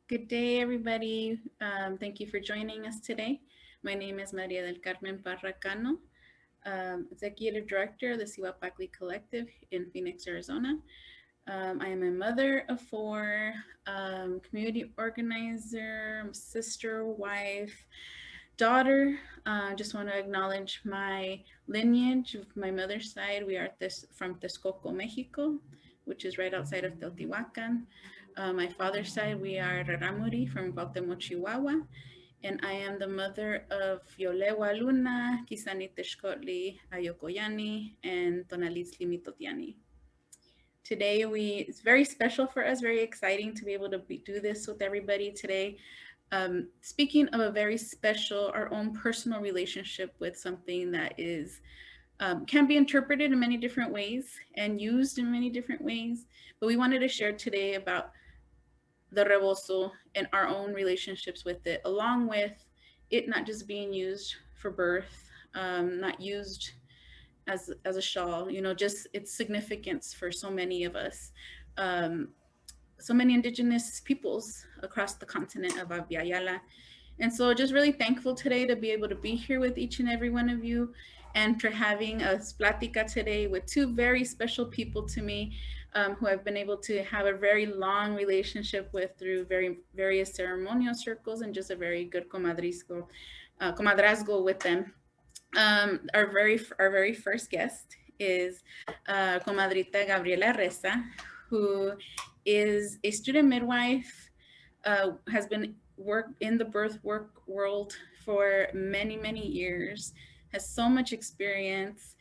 Good day, everybody. Thank you for joining us today. My name is Maria del Carmen Parra Cano, Executive Director of the Siwapakli Collective in Phoenix, Arizona. I am a mother of four, community organizer, sister, wife, daughter. Just want to acknowledge my lineage of my mother's side. We are from Texcoco, Mexico, which is right outside of Teotihuacan. My father's side, we are Raramuri from Cuauhtemoc, Chihuahua. And I am the mother of Yolewa Luna, Kisani Teshkotli, Ayokoyani, and Tonalizli Mitotiani. Today, it's very special for us, very exciting to be able to do this with everybody today. Speaking of a very special, our own personal relationship with something that is can be interpreted in many different ways and used in many different ways. But we wanted to share today about the rebozo and our own relationships with it, along with it not just being used for birth, not used as a shawl, just its significance for so many of us. So many indigenous peoples across the continent of Abya. And so just really thankful today to be able to be here with each and every one of you and for having a plática today with two very special people to me, who I've been able to have a very long relationship with through various ceremonial circles and just a very good comadrazgo with them. Our very first guest is comadrita Gabriela Reza, who is a student midwife, has been worked in the birth work world for many years, has so much experience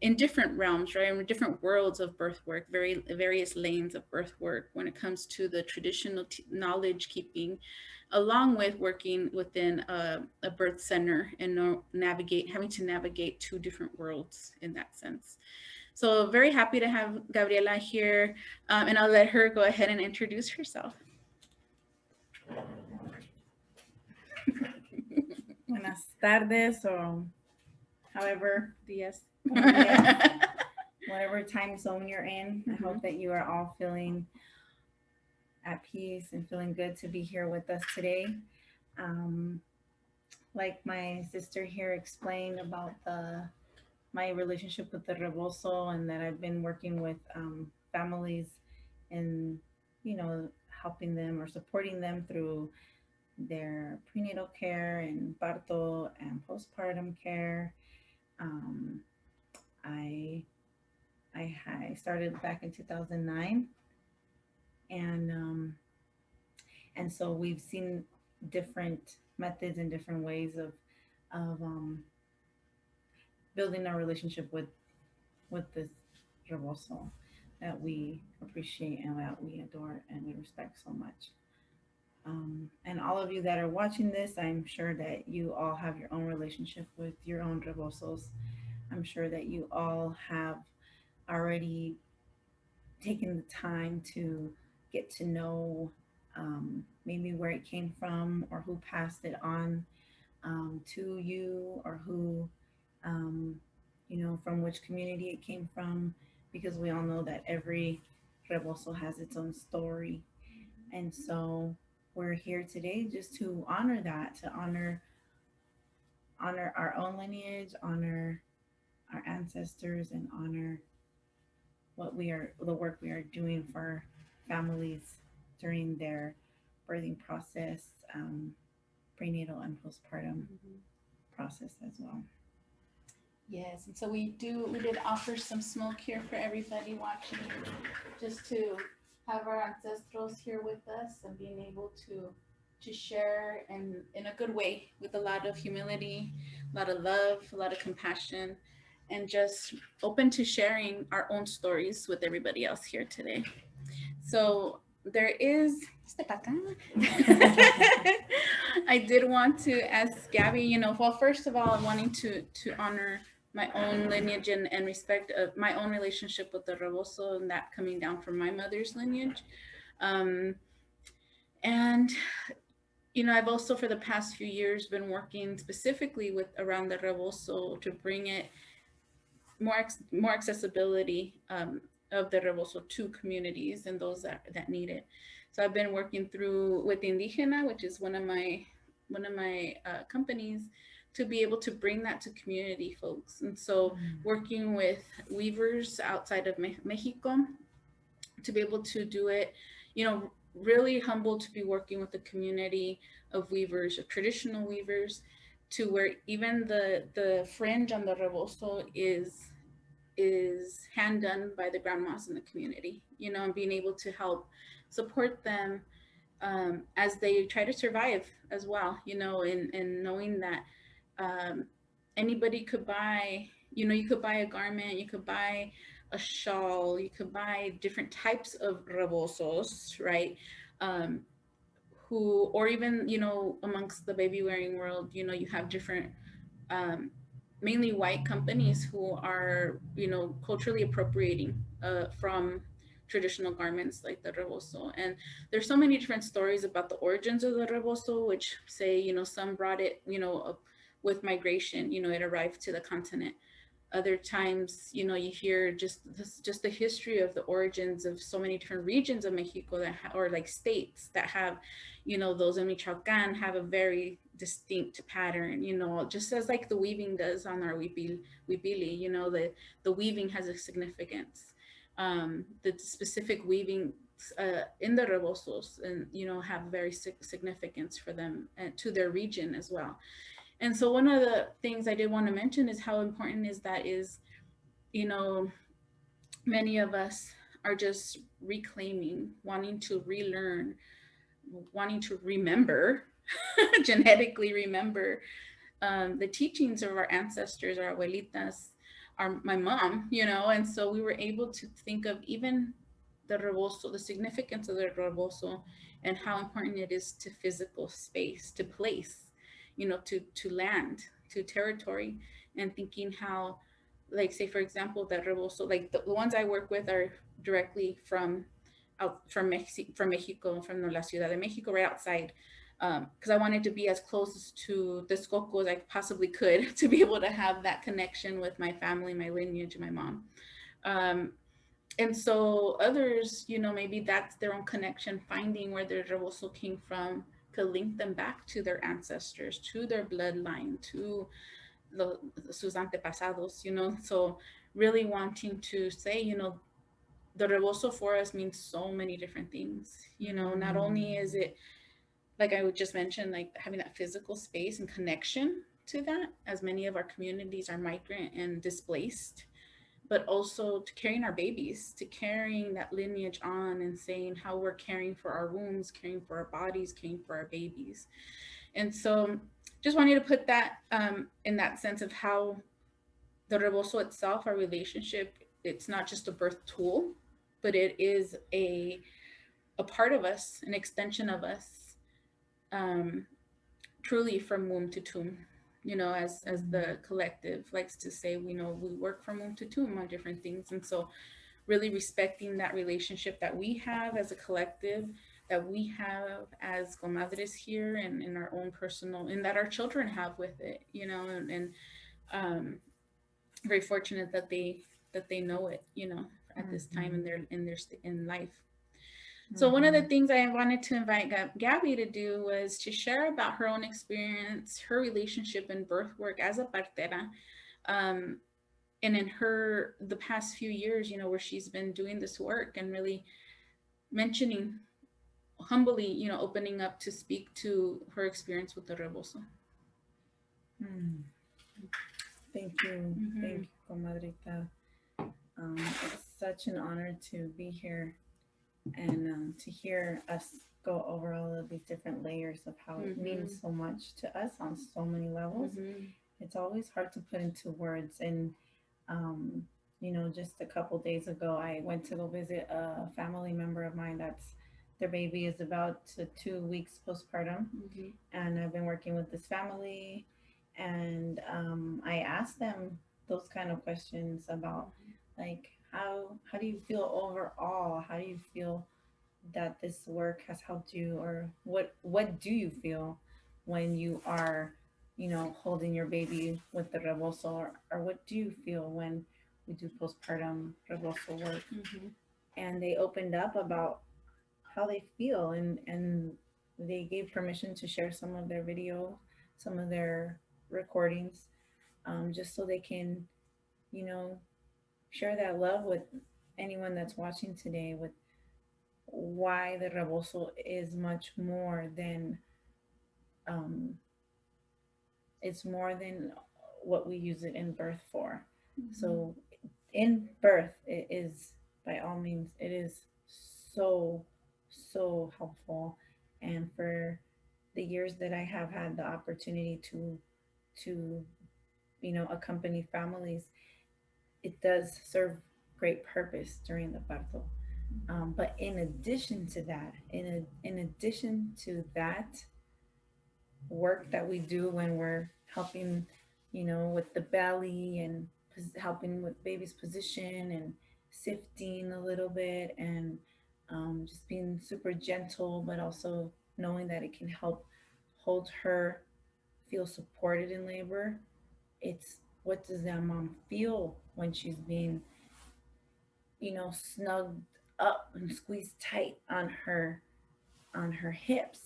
in different realms, right? In different worlds of birth work, various lanes of birth work when it comes to the traditional knowledge keeping, along with working within a birth center and having to navigate two different worlds in that sense. So very happy to have Gabriela here, and I'll let her go ahead and introduce herself. Buenas tardes, or however, Días. whatever time zone you're in. I hope that you are all feeling at peace and feeling good to be here with us today. Like my sister here explained about my relationship with the rebozo, and that I've been working with families and helping them or supporting them through their prenatal care and parto and postpartum care. Um, I I started back in 2009, and so we've seen different methods and different ways of building our relationship with this rebozo that we appreciate and that we adore and we respect so much. And all of you that are watching this, I'm sure that you all have your own relationship with your own rebozos. I'm sure that you all have already taken the time to get to know maybe where it came from or who passed it on to you, or who, from which community it came from, because we all know that every rebozo has its own story. And so we're here today just to honor that, to honor our own lineage, honor our ancestors, and honor the work we are doing for families during their birthing process, prenatal and postpartum Mhm. process as well. Yes, and so we did offer some smoke here for everybody watching, just to have our ancestors here with us and being able to share and in a good way with a lot of humility, a lot of love, a lot of compassion, and just open to sharing our own stories with everybody else here today. So there is I did want to ask Gabby, well, first of all, I'm wanting to honor my own lineage and respect of my own relationship with the Rebozo and that coming down from my mother's lineage. Um, and I've also for the past few years been working specifically with around the Rebozo to bring it more accessibility of the Rebozo to communities and those that need it. So I've been working through with Indigena, which is one of my companies, to be able to bring that to community folks. And so working with weavers outside of Mexico to be able to do it, really humbled to be working with a community of weavers, of traditional weavers, to where even the fringe on the rebozo is hand done by the grandmas in the community, and being able to help support them as they try to survive as well, and knowing that um, anybody could buy, you could buy a garment, you could buy a shawl, you could buy different types of rebozos, right? Um, who, or even, amongst the baby wearing world, you have different um, mainly white companies who are, culturally appropriating from traditional garments like the rebozo. And there's so many different stories about the origins of the rebozo, which say, some brought it, with migration, it arrived to the continent. Other times, you hear just the history of the origins of so many different regions of Mexico or like states that have, those in Michoacan have a very distinct pattern, just as like the weaving does on our huipili, the weaving has a significance. The specific weaving in the rebozos and, have very significance for them and to their region as well. And so one of the things I did want to mention is how important is that is, you know, many of us are just reclaiming, wanting to relearn, wanting to remember, genetically remember the teachings of our ancestors, our abuelitas, my mom, and so we were able to think of even the rebozo, the significance of the rebozo, and how important it is to physical space, to place, to land, to territory, and thinking how, like, say, for example, that rebozo, like the ones I work with are directly from Mexico, from La Ciudad de Mexico, right outside, because I wanted to be as close to Texcoco as I possibly could to be able to have that connection with my family, my lineage, my mom. Um, and so others, maybe that's their own connection, finding where their rebozo came from, could link them back to their ancestors, to their bloodline, to sus antepasados, So really wanting to say, the rebozo for us means so many different things. Not only is it, like I would just mention, like having that physical space and connection to that, as many of our communities are migrant and displaced, but also to carrying our babies, to carrying that lineage on and saying how we're caring for our wombs, caring for our bodies, caring for our babies. And so just wanted to put that in that sense of how the rebozo itself, our relationship, it's not just a birth tool, but it is a part of us, an extension of us, um, truly from womb to tomb. As the collective likes to say, we work from womb to tomb on different things, and so really respecting that relationship that we have as a collective, that we have as comadres here, and in our own personal, and that our children have with it, and um, very fortunate that they know it, at this time in life. So one of the things I wanted to invite Gabby to do was to share about her own experience, her relationship and birth work as a partera, um, and in the past few years, where she's been doing this work and really mentioning humbly, opening up to speak to her experience with the rebozo. Hmm. Thank you. Thank Mm-hmm. you, comadrita. It's such an honor to be here and to hear us go over all of these different layers of how it Mm-hmm. means so much to us on so many levels. Mm-hmm. It's always hard to put into words. And, um, just a couple days ago, I went to go visit a family member of mine that's their baby is about 2 weeks postpartum. Mm-hmm. And I've been working with this family. And I asked them those kind of questions about like how do you feel overall? How do you feel that this work has helped you, or what do you feel when you are holding your baby with the rebozo, or what do you feel when we do postpartum rebozo work? Mm-hmm. And they opened up about how they feel, and they gave permission to share some of their video, some of their recordings, just so they can you know share that love with anyone that's watching today, with why the rebozo is much more than um, it's more than what we use it in birth for. Mm-hmm. So in birth, it is, by all means, it is so so helpful. And for the years that I have had the opportunity to accompany families, it does serve great purpose during the parto. But in addition to that, in addition to that work that we do when we're helping, with the belly and helping with baby's position and sifting a little bit, and just being super gentle, but also knowing that it can help hold her feel supported in labor. It's what does that mom feel when she's being, snugged up and squeezed tight on her hips,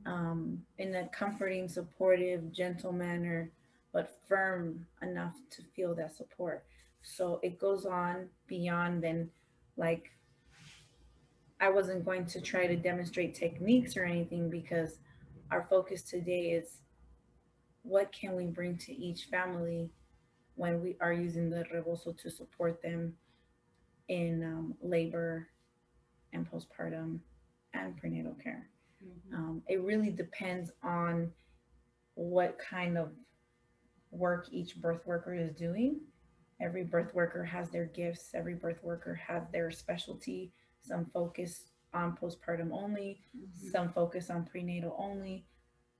in a comforting, supportive, gentle manner, but firm enough to feel that support. So it goes on beyond than, like, I wasn't going to try to demonstrate techniques or anything, because our focus today is what can we bring to each family when we are using the rebozo to support them in labor and postpartum and prenatal care. Mm-hmm. It really depends on what kind of work each birth worker is doing. Every birth worker has their gifts, every birth worker has their specialty. Some focus on postpartum only, Mm-hmm. some focus on prenatal only,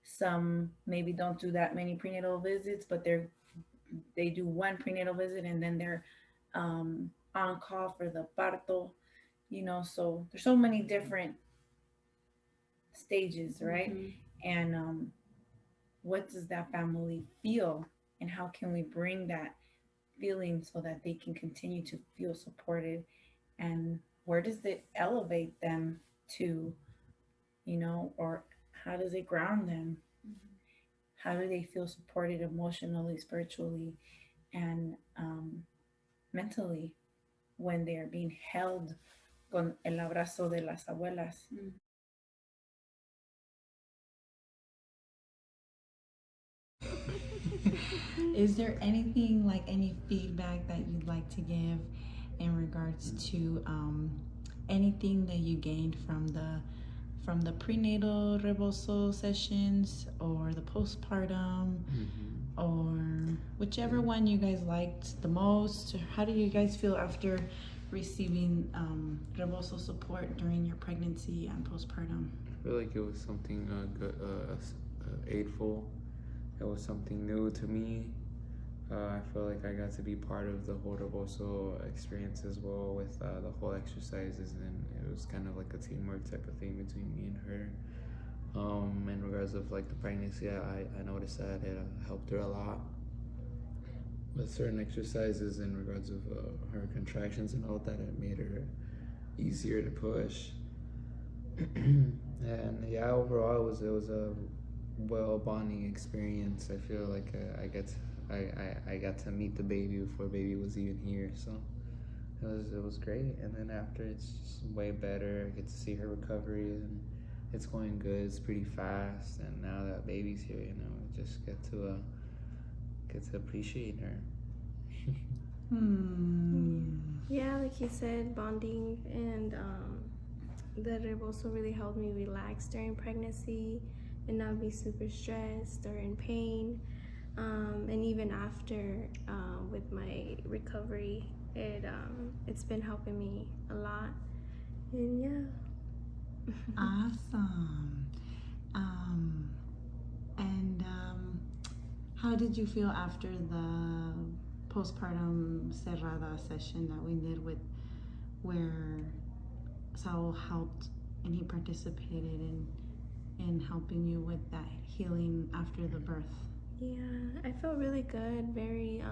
some maybe don't do that many prenatal visits, but they do one prenatal visit and then they're on call for the parto. So there's so many different stages, right? Mm-hmm. And what does that family feel, and how can we bring that feeling so that they can continue to feel supported, and where does it elevate them to, or how does it ground them? How do they feel supported emotionally, spiritually, and mentally when they are being held con el abrazo de las abuelas? Mm-hmm. Is there anything, like any feedback that you'd like to give in regards to anything that you gained from the prenatal rebozo sessions or the postpartum, or whichever one you guys liked the most? How do you guys feel after receiving rebozo support during your pregnancy and postpartum? I feel like it was something good, aidful. It was something new to me. I feel like I got to be part of the whole Rebozo experience as well, with the whole exercises, and it was kind of like a teamwork type of thing between me and her. In regards of like the pregnancy, I noticed that it helped her a lot with certain exercises in regards of her contractions and all that. It made her easier to push. And yeah, overall it was a well bonding experience. I feel like I got to meet the baby before baby was even here, so it was great. And then after, it's just way better. I get to see her recovery, and it's going good. It's pretty fast. And now that baby's here, we just get to appreciate her. Hmm. Yeah, like you said, bonding and the Rebozo really helped me relax during pregnancy and not be super stressed or in pain. And even after with my recovery, it's been helping me a lot. And yeah. Awesome. And how did you feel after the postpartum cerrada session that we did with where Saul helped and he participated in helping you with that healing after the birth? Yeah, I felt really good, very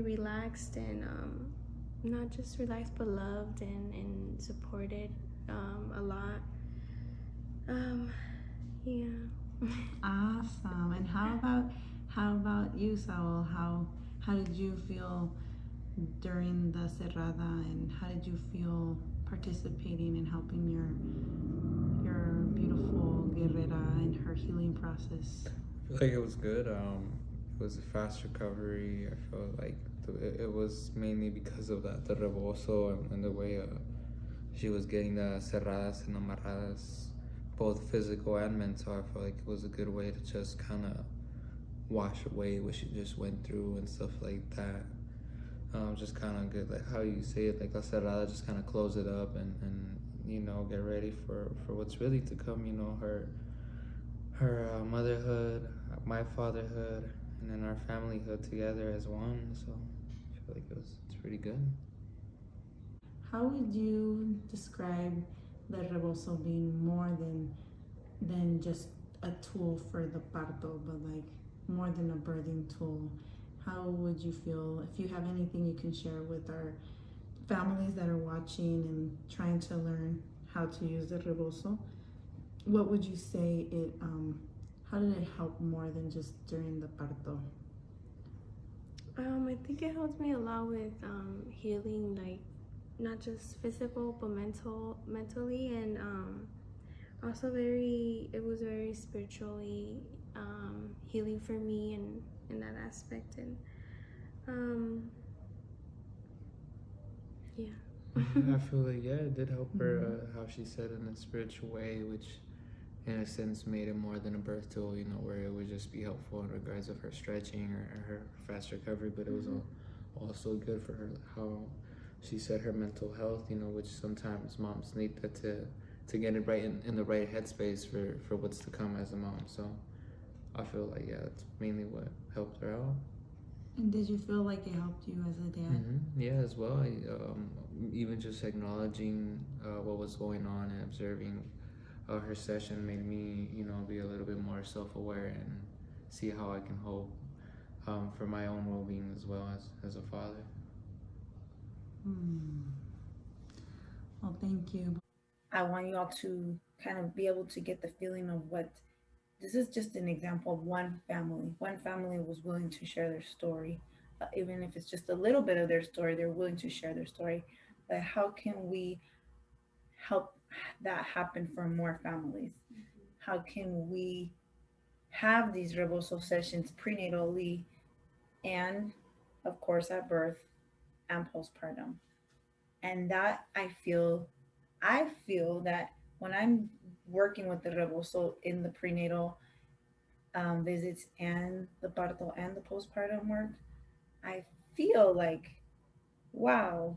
relaxed and not just relaxed but loved and supported a lot. Yeah. Awesome. And how about you, Saul? How did you feel during the cerrada, and how did you feel participating and helping your beautiful guerrera in her healing process? I feel like it was good. It was a fast recovery. I felt like it was mainly because of that the rebozo and the way she was getting the cerradas and amarradas, both physical and mental. I felt like it was a good way to just kind of wash away what she just went through and stuff like that. Just kind of good, like how you say it, like la cerrada, just kind of close it up and get ready for what's really to come. Her motherhood, my fatherhood, and then our familyhood together as one. So I feel like it's pretty good. How would you describe the rebozo being more than just a tool for the parto, but like more than a birthing tool? How would you feel if you have anything you can share with our families that are watching and trying to learn how to use the rebozo? What would you say how did it help more than just during the parto? I think it helps me a lot with healing, like not just physical but mentally, and also it was very spiritually healing for me and in that aspect, and um, yeah. I feel like, yeah, it did help her, how she said, in a spiritual way, which in a sense made it more than a birth tool, where it would just be helpful in regards of her stretching or her fast recovery, but it was also good for her, how she said, her mental health, which sometimes moms need that to get it right in the right headspace for what's to come as a mom. So I feel like, yeah, that's mainly what helped her out. And did you feel like it helped you as a dad? Yeah, as well. Even just acknowledging what was going on and observing her session made me, be a little bit more self-aware and see how I can hope for my own well-being as well as a father. Well, thank you. I want you all to kind of be able to get the feeling of what this is just an example of one family. One family was willing to share their story, even if it's just a little bit of their story, they're willing to share their story. But how can we help that happen for more families? How can we have these rebozo sessions prenatally and, of course, at birth and postpartum? And that I feel that when I'm working with the rebozo in the prenatal visits and the parto and the postpartum work, I feel like, wow,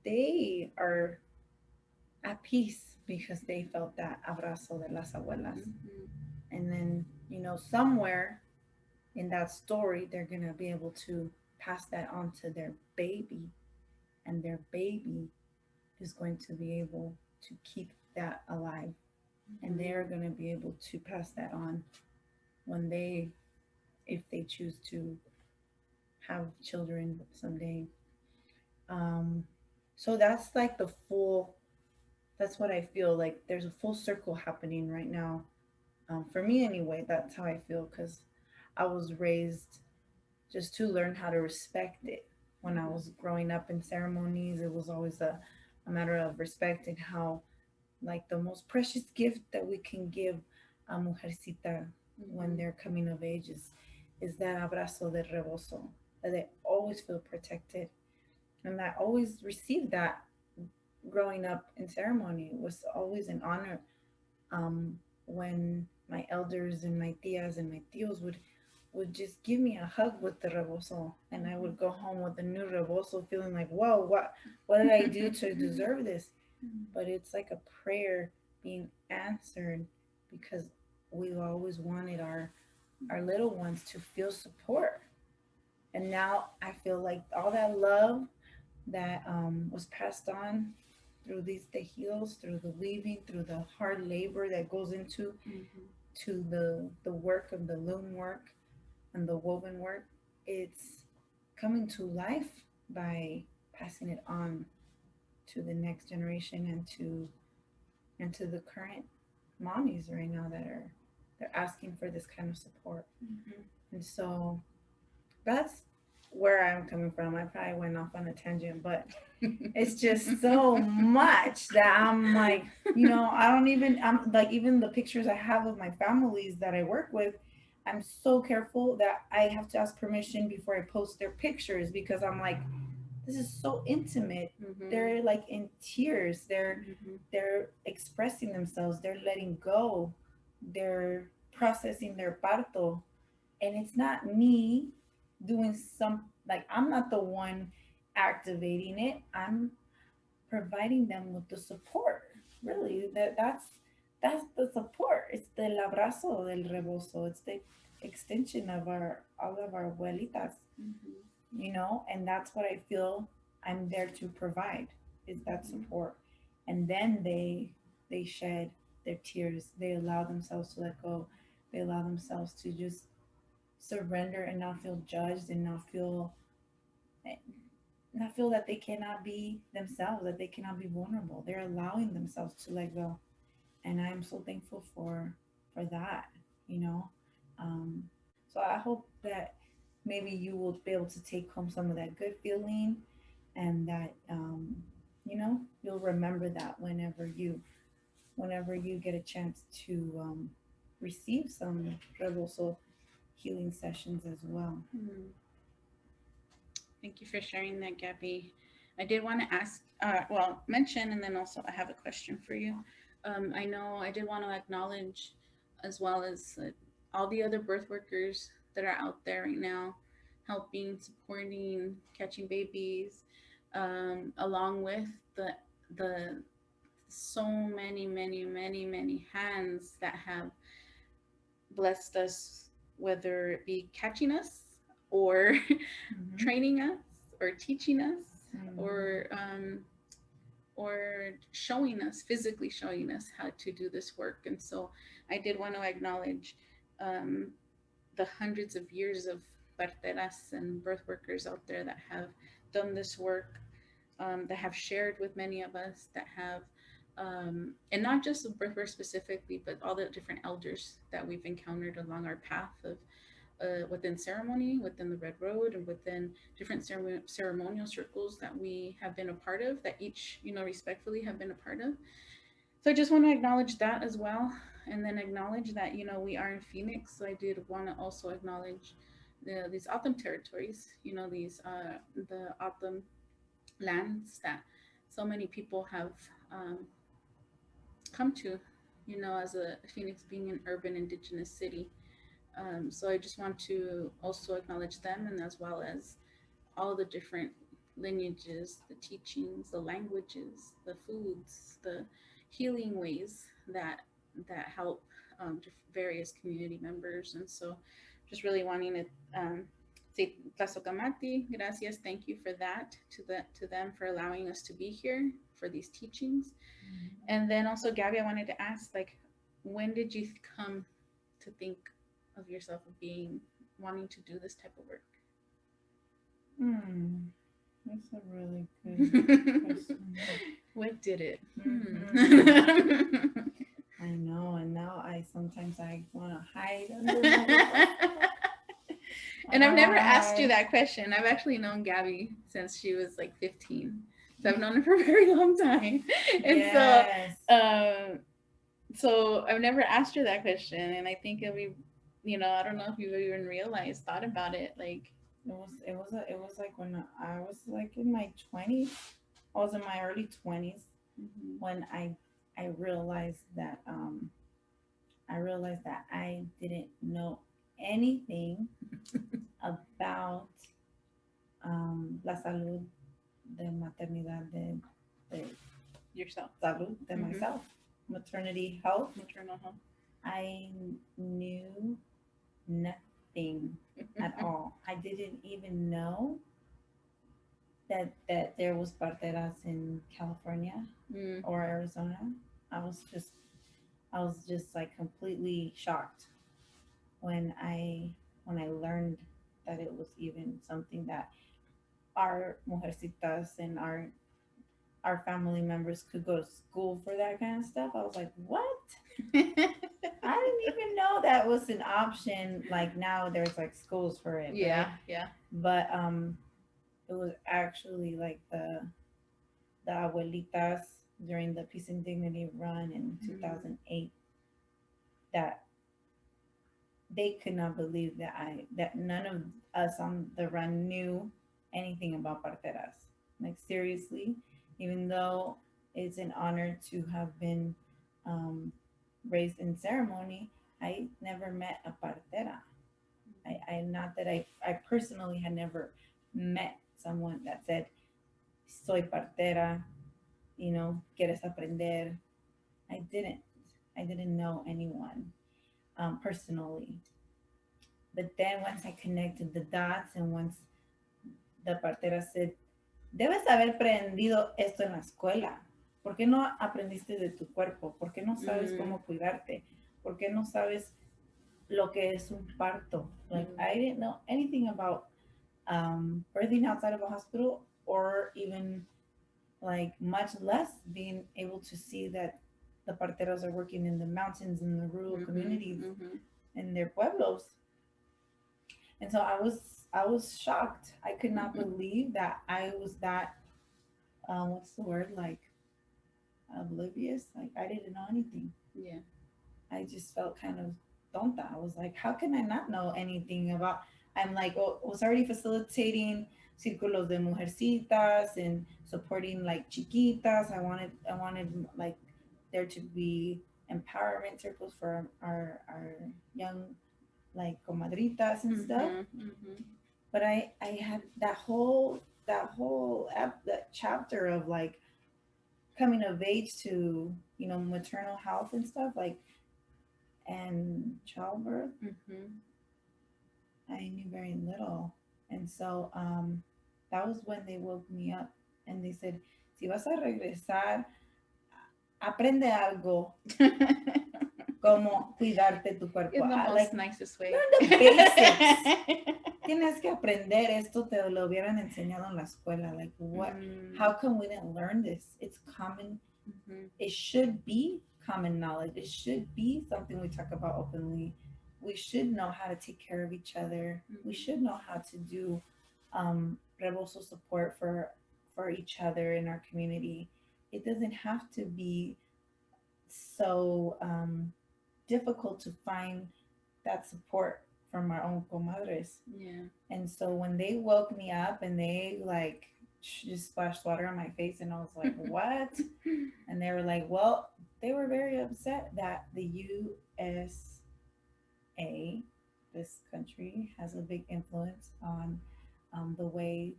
they are at peace because they felt that abrazo de las abuelas. Mhm. And then, somewhere in that story, they're going to be able to pass that on to their baby, and their baby is going to be able to keep that alive. And they're going to be able to pass that on when if they choose to have children someday. Um, so that's like that's what I feel like. There's a full circle happening right now. For me, anyway, that's how I feel because I was raised just to learn how to respect it. when I was growing up in ceremonies, it was always a matter of respect and how, like, the most precious gift that we can give a mujercita when they're coming of age is that abrazo de rebozo, that they always feel protected. And I always received that growing up in ceremony. It was always an honor when my elders and my tias and my tios would just give me a hug with the rebozo, and I would go home with a new rebozo, feeling like, whoa, what did I do to deserve this? But it's like a prayer being answered, because we've always wanted our little ones to feel support. And now I feel like all that love that was passed on through these tejidos, through the weaving, through the hard labor that goes into to the work of the loom work and the woven work, it's coming to life by passing it on to the next generation and to the current mommies right now that are they're asking for this kind of support. And so that's where I'm coming from. I probably went off on a tangent, but it's just so much that I'm like, I don't even, I'm like, even the pictures I have of my families that I work with, I'm so careful that I have to ask permission before I post their pictures, because I'm like, this is so intimate. They're like in tears. They're expressing themselves. They're letting go. They're processing their parto, and it's not me doing some, like, I'm not the one activating it. I'm providing them with the support. Really, that's the support. It's the abrazo del rebozo. It's the extension of all of our abuelitas, and that's what I feel I'm there to provide, is that support. And then they shed their tears. They allow themselves to let go. They allow themselves to just surrender and not feel judged, and not feel that they cannot be themselves, that they cannot be vulnerable. They're allowing themselves to let go, and I am so thankful for that. you know. Um, so I hope that maybe you will be able to take home some of that good feeling, and that you'll remember that whenever you get a chance to receive some Rebozo healing sessions as well. Thank you for sharing that, Gabby. I did want to ask, mention, and then also I have a question for you. I know I did want to acknowledge, as well as all the other birth workers that are out there right now, helping, supporting, catching babies, along with the so many hands that have blessed us, whether it be catching us or training us or teaching us or physically showing us how to do this work. And so I did want to acknowledge the hundreds of years of parteras and birth workers out there that have done this work, that have shared with many of us, that have and not just the birth work specifically, but all the different elders that we've encountered along our path of within ceremony, within the Red Road, and within different ceremonial circles that we have been a part of, that each, respectfully have been a part of. So I just want to acknowledge that as well. And then acknowledge that, we are in Phoenix. So I did want to also acknowledge these O'odham territories, the O'odham lands that so many people have come to, as a Phoenix being an urban indigenous city. So I just want to also acknowledge them, and as well as all the different lineages, the teachings, the languages, the foods, the healing ways that help various community members. And so just really wanting to say Tlazocamati, gracias, thank you for that, to them for allowing us to be here for these teachings. And then also, Gabby, I wanted to ask, when did you come to think of yourself of wanting to do this type of work? That's a really good question. What did it? I know, and now I sometimes want to hide under my And I've never asked you Hi. that question. I've actually known Gabby since she was like 15. So I've known her for a very long time. And Yes. so I've never asked her that question. And I think it'll be, I don't know if you've even realized, thought about it. Like, It was like when I was like in my 20s. I was in my early 20s mhm, when I realized that I didn't know anything about la salud de maternidad de yourself, salud de mhm, myself, maternity health. maternal health. I knew nothing at all. I didn't even know that there was parteras in California Mm, or Arizona. I was just I was just like completely shocked when I learned that it was even something that our mujercitas and our family members could go to school for that kind of stuff. I was like, what? I didn't even know that was an option. Like now there's like schools for it, right? yeah, yeah. But it was actually like the abuelitas during the Peace and Dignity run in Mm, 2008 that they could not believe that none of us on the run knew anything about parteras. Like seriously, even though it's an honor to have been um, raised in ceremony, I never met a partera. I not that I personally had never met someone that said soy partera, quieres aprender. I didn't. I didn't know anyone personally. But then once I connected the dots and once the partera said, debes haber aprendido esto en la escuela. ¿Por qué no aprendiste de tu cuerpo? ¿Por qué no sabes mm, cómo cuidarte? ¿Por qué no sabes lo que es un parto? Like, mm, I didn't know anything about birthing outside of a hospital or even like much less being able to see that the parteros are working in the mountains in the rural mhm, communities mhm. in their pueblos. And so I was shocked. I could not believe that I was that what's the word, like oblivious. Like I didn't know anything. Yeah. I just felt kind of tonta. I was like, how can I not know anything about? I'm like, oh, was already facilitating círculos de mujercitas and supporting like chiquitas. I wanted like there to be empowerment circles for our young like comadritas and stuff. Mhm, mhm. But I had that chapter of like coming of age to maternal health and stuff like and childbirth. Mhm. I knew very little, and so that was when they woke me up and they said, "Si vas a regresar, aprende algo como cuidarte tu cuerpo." In the most Like nicest way. learn the basics. Tienes que aprender esto, te lo hubieran enseñado en la escuela. Like what? Mm, How come we didn't learn this? It's common. mhm, It should be common knowledge. It should be something we talk about openly. We should know how to take care of each other. We mhm, should know how to do rebozo support for each other in our community. It doesn't have to be so difficult to find that support from our own comadres. yeah. And so when they woke me up and they like just splashed water on my face, and I was like, what? And they were like, well, they were very upset that the USA, this country, has a big influence on the way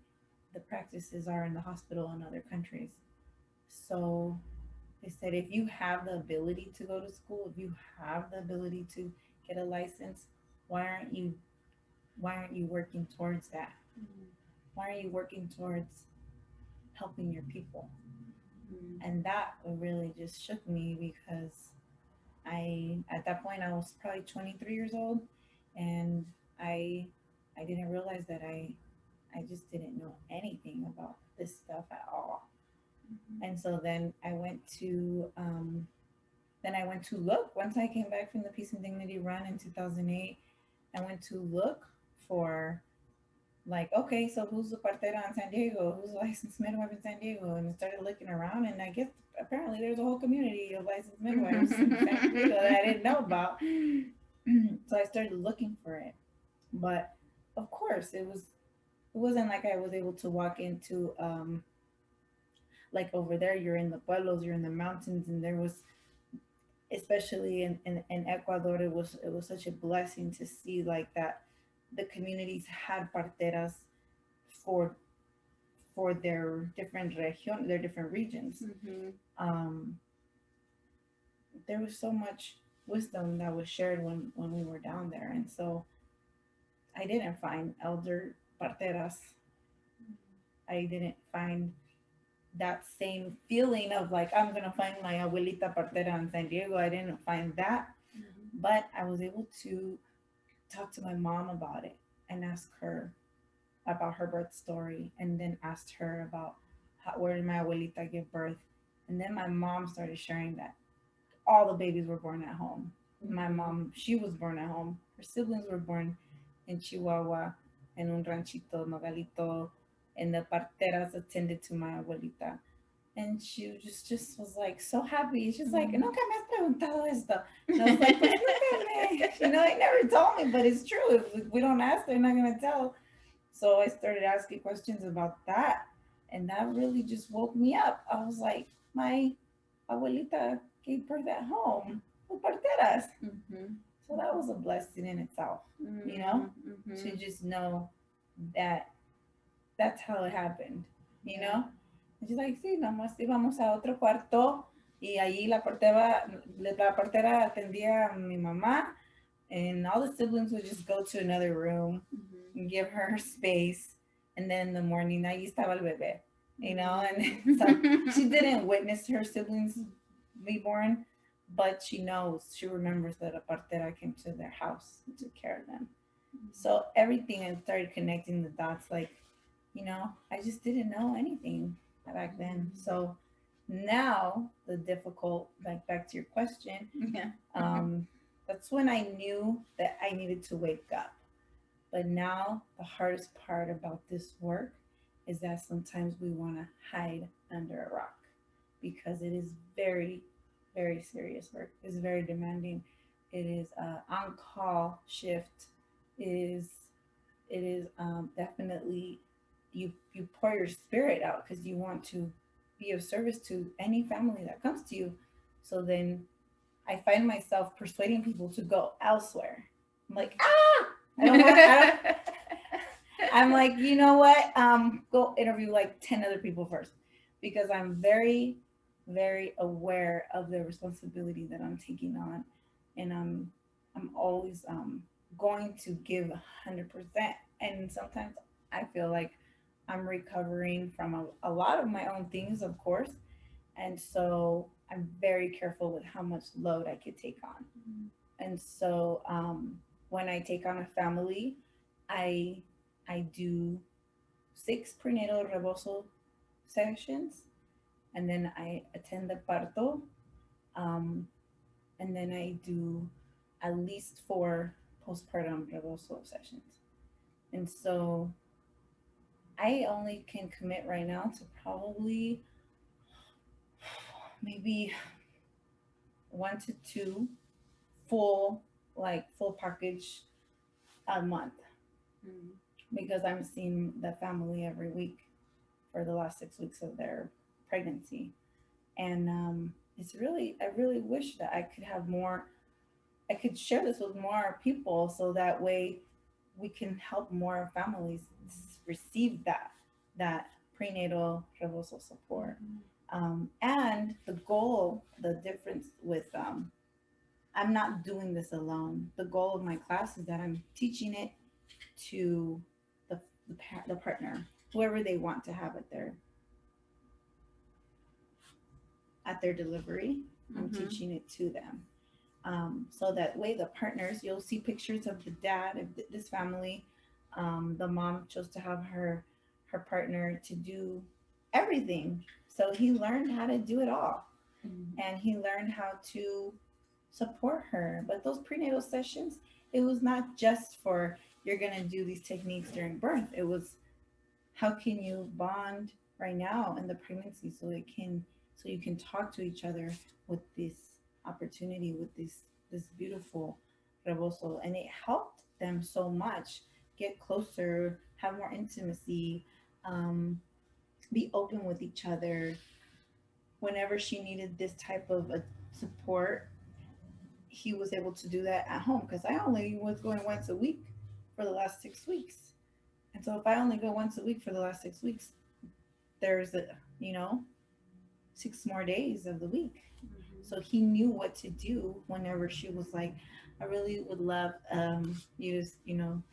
the practices are in the hospital in other countries. So they said, if you have the ability to go to school, if you have the ability to get a license, why aren't you why aren't you working towards that? Mm, Why are you working towards helping your people? mm, And that really just shook me because at that point I was probably 23 years old, and I I didn't realize that I just didn't know anything about this stuff at all. mhm, And so then I went to look once I came back from the Peace and Dignity run in 2008. I went to look for like, okay, so who's the partera in San Diego? Who's the licensed midwife in San Diego? And I started looking around, and I guess apparently there's a whole community of licensed midwives in San Diego that I didn't know about. So I started looking for it. But of course, it wasn't like I was able to walk into like over there. You're in the pueblos, you're in the mountains, and there was, especially in Ecuador, it was such a blessing to see like that the communities had parteras for their different region, their different regions. Um, there was so much wisdom that was shared when we were down there, and so I didn't find elder parteras. I didn't find that same feeling of like I'm gonna find my abuelita partera in San Diego. I didn't find that, but I was able to talk to my mom about it and ask her about her birth story, and then asked her about where did my abuelita give birth, and then my mom started sharing that all the babies were born at home. My mom, she was born at home. Her siblings were born in Chihuahua, en un ranchito, Nogalito, and the parteras attended to my abuelita. And she just was like so happy. She's like, nunca me has preguntado esto. And I was like, pues nunca me, he never told me, but it's true. If we don't ask, they're not gonna tell. So I started asking questions about that, and that really just woke me up. I was like, my abuelita gave birth at home with parteras. So that was a blessing in itself, to just know that that's how it happened, And she's like, sí, nomás íbamos a otro cuarto y allí la partera atendía a mi mamá, and all the siblings would just go to another room and give her space. And then in the morning, ahí estaba el bebé, and so she didn't witness her siblings be born, but she remembers that a partera came to their house and took care of them. So everything, I started connecting the dots, like, I just didn't know anything back then. So now the difficult, like back to your question, that's when I knew that I needed to wake up. But now the hardest part about this work is that sometimes we want to hide under a rock because it is very, very serious work. It's very demanding. It is on call shift. It is definitely you pour your spirit out because you want to be of service to any family that comes to you. So then I find myself persuading people to go elsewhere. I'm like, I'm like, you know what? Go interview like 10 other people first, because I'm very, very aware of the responsibility that I'm taking on, and I'm always going to give 100%. And sometimes I feel like I'm recovering from a lot of my own things, of course, and so I'm very careful with how much load I could take on. And so when I take on a family, I I do 6 prenatal rebozo sessions, and then I attend the parto, um, and then I do at least 4 postpartum rebozo sessions. And so I only can commit right now to probably maybe 1 to 2 full, like full package a month, because I'm seeing the family every week for the last 6 weeks of their pregnancy. And it's really, I really wish that I could have more, I could share this with more people so that way we can help more families receive that prenatal rebozo support. And the goal, the difference with I'm not doing this alone. The goal of my class is that I'm teaching it to the partner, whoever they want to have at their delivery. I'm teaching it to them. So that way, the partners, you'll see pictures of the dad of this family. The mom chose to have her partner to do everything. So he learned how to do it all, and he learned how to support her. But those prenatal sessions, it was not just for you're gonna do these techniques during birth. It was, how can you bond right now in the pregnancy so it can, so you can talk to each other with this opportunity, with this beautiful rebozo. And it helped them so much get closer, have more intimacy, um, be open with each other. Whenever she needed this type of support, he was able to do that at home, because I only was going once a week for the last 6 weeks. And so if I only go once a week for the last 6 weeks, there's a, you know, 6 more days of the week. So he knew what to do whenever she was like, I really would love you to,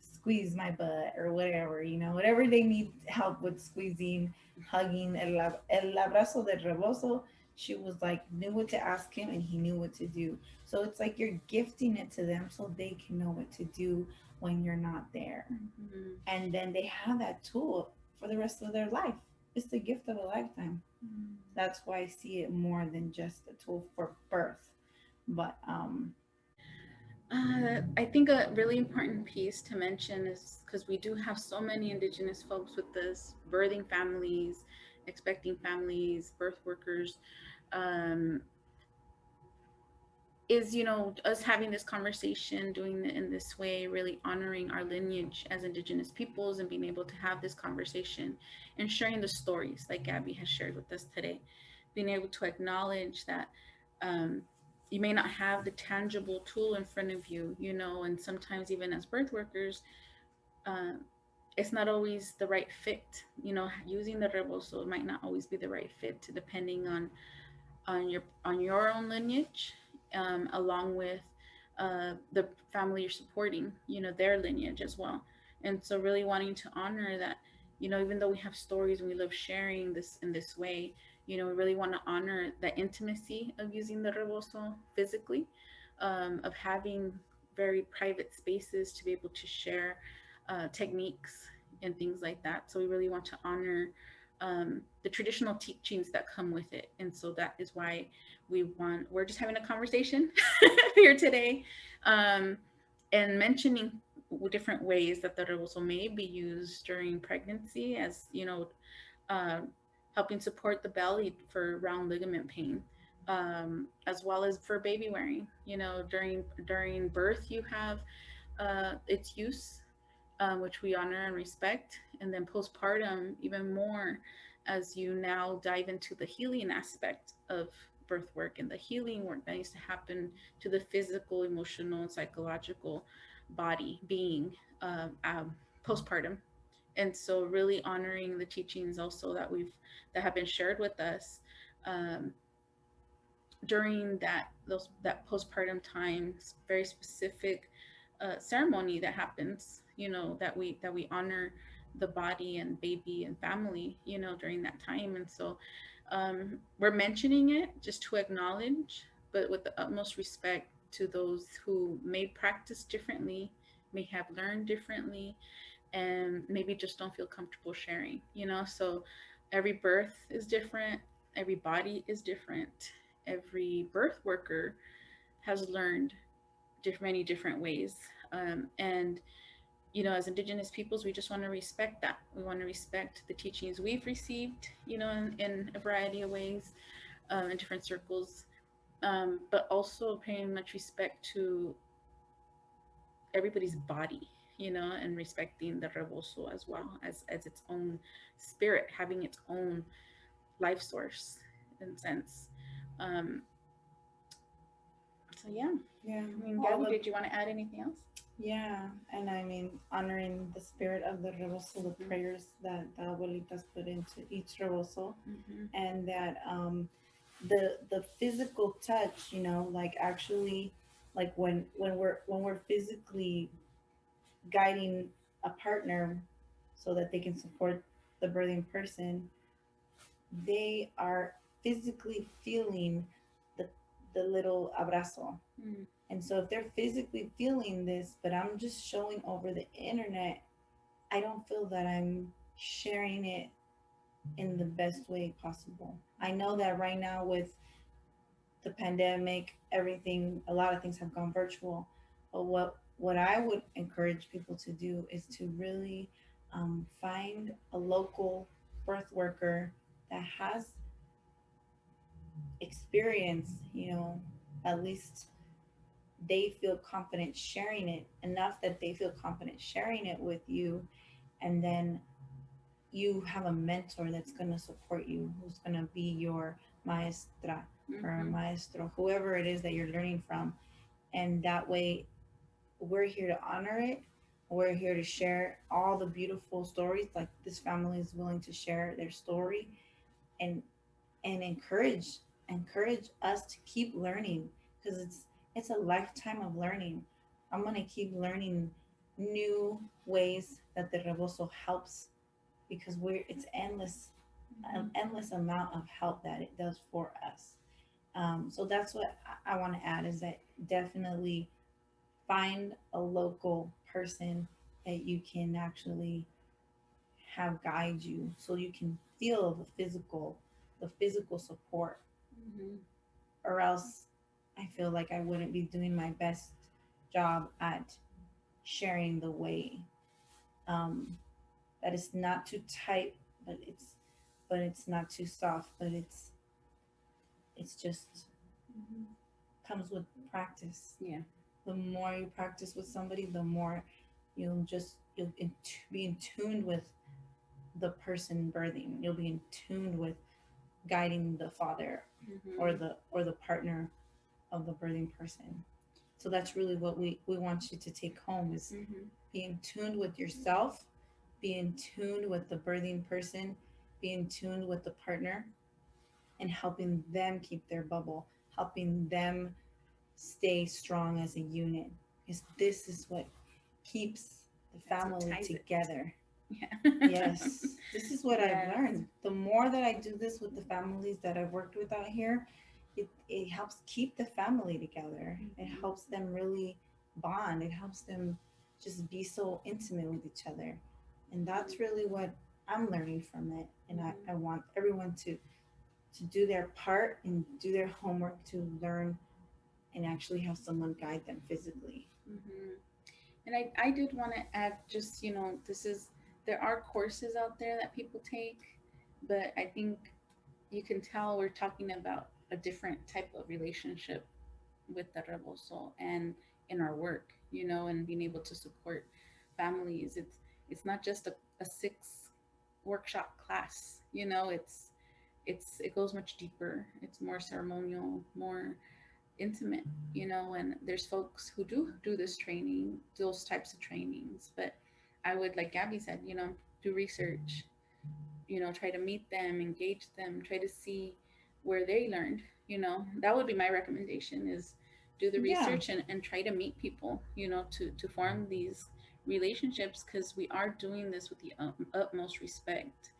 squeeze my butt or whatever, whatever they need help with, squeezing, hugging, el abrazo del rebozo. She was like, knew what to ask him and he knew what to do. So it's like you're gifting it to them so they can know what to do when you're not there. Mm-hmm. And then they have that tool for the rest of their life. It's the gift of a lifetime. Mm-hmm. That's why I see it more than just a tool for birth. But I think a really important piece to mention is because we do have so many Indigenous folks with this birthing families, expecting families, birth workers. Um, is us having this conversation, doing it in this way, really honoring our lineage as Indigenous peoples and being able to have this conversation and sharing the stories like Gabby has shared with us today, being able to acknowledge that you may not have the tangible tool in front of you, and sometimes even as birth workers, uh, it's not always the right fit. Using the rebozo might not always be the right fit, depending on your own lineage, along with the family you're supporting, their lineage as well. And so really wanting to honor that, even though we have stories and we love sharing this in this way, we really want to honor the intimacy of using the rebozo physically, of having very private spaces to be able to share techniques and things like that. So we really want to honor the traditional teachings that come with it. And so that is why we're just having a conversation here today, and mentioning different ways that the rebozo may be used during pregnancy, as uh, helping support the belly for round ligament pain, as well as for baby wearing. During birth, you have its use, which we honor and respect. And then postpartum, even more, as you now dive into the healing aspect of birth work and the healing work that needs to happen to the physical, emotional, and psychological body being, postpartum. And so really honoring the teachings also that have been shared with us, um, during that postpartum times, very specific ceremony that happens, that we honor the body and baby and family, during that time. And so we're mentioning it just to acknowledge, but with the utmost respect to those who may practice differently, may have learned differently, and maybe just don't feel comfortable sharing. So every birth is different, every body is different, every birth worker has learned many different ways, and as Indigenous peoples, we just want to respect that. We want to respect the teachings we've received, in a variety of ways, in different circles, but also paying much respect to everybody's body, and respecting the rebozo as well as its own spirit, having its own life source in sense. Um, so yeah. yeah, I mean, Gabby, did you want to add anything else? yeah, and I mean, honoring the spirit of the rebozo, the prayers that the abuelitas put into each rebozo, Mm-hmm. and that the physical touch, like actually, like when we're physically guiding a partner so that they can support the birthing person, they are physically feeling the the little abrazo. Mm-hmm. And so if they're physically feeling this, but I'm just showing over the internet, I don't feel that I'm sharing it in the best way possible. I know that right now with the pandemic, everything, a lot of things have gone virtual. But what I would encourage people to do is to really find a local birth worker that has experience, at least they feel confident sharing it, enough that they feel confident sharing it with you. And then you have a mentor that's going to support you, who's going to be your maestra or Mm-hmm. maestro, whoever it is that you're learning from. And that way, we're here to honor it. We're here to share all the beautiful stories. Like this family is willing to share their story, and encourage us to keep learning, because it's a lifetime of learning. I'm going to keep learning new ways that the rebozo helps, because we're it's endless, an endless amount of help that it does for us. So that's what I want to add, is that definitely find a local person that you can actually have guide you, so you can feel the physical support. Mm-hmm. Or else I feel like I wouldn't be doing my best job at sharing the way, um, that it's not too tight, but it's not too soft, but it's just Mm-hmm. comes with practice. Yeah. The more you practice with somebody, the more you'll be in tune with the person birthing. You'll be in tune with guiding the father, or Mm-hmm. the partner of the birthing person. So that's really what we want you to take home, is Mm-hmm. be in tune with yourself, be in tune with the birthing person, be in tune with the partner, and helping them keep their bubble, helping them stay strong as a unit. Because this is what keeps the That's what family ties it. together. Yeah. Yes, this is what I've Yes. learned. The more that I do this with the families that I've worked with out here, it helps keep the family together. It Mhm. helps them really bond. It helps them just be so intimate with each other. And that's really what I'm learning from it. And I want everyone to do their part and do their homework to learn and actually have someone guide them physically. Mm-hmm. And I did want to add, just, there are courses out there that people take, but I think you can tell we're talking about a different type of relationship with the Rebozo and in our work, and being able to support families. It's not just a 6 workshop class, it goes much deeper. It's more ceremonial, more intimate, and there's folks who do this training, those types of trainings. But I would, like Gabby said, do research, try to meet them, engage them, try to see where they learned. That would be my recommendation, is do the Yeah. research and try to meet people, to form these relationships, because we are doing this with the utmost respect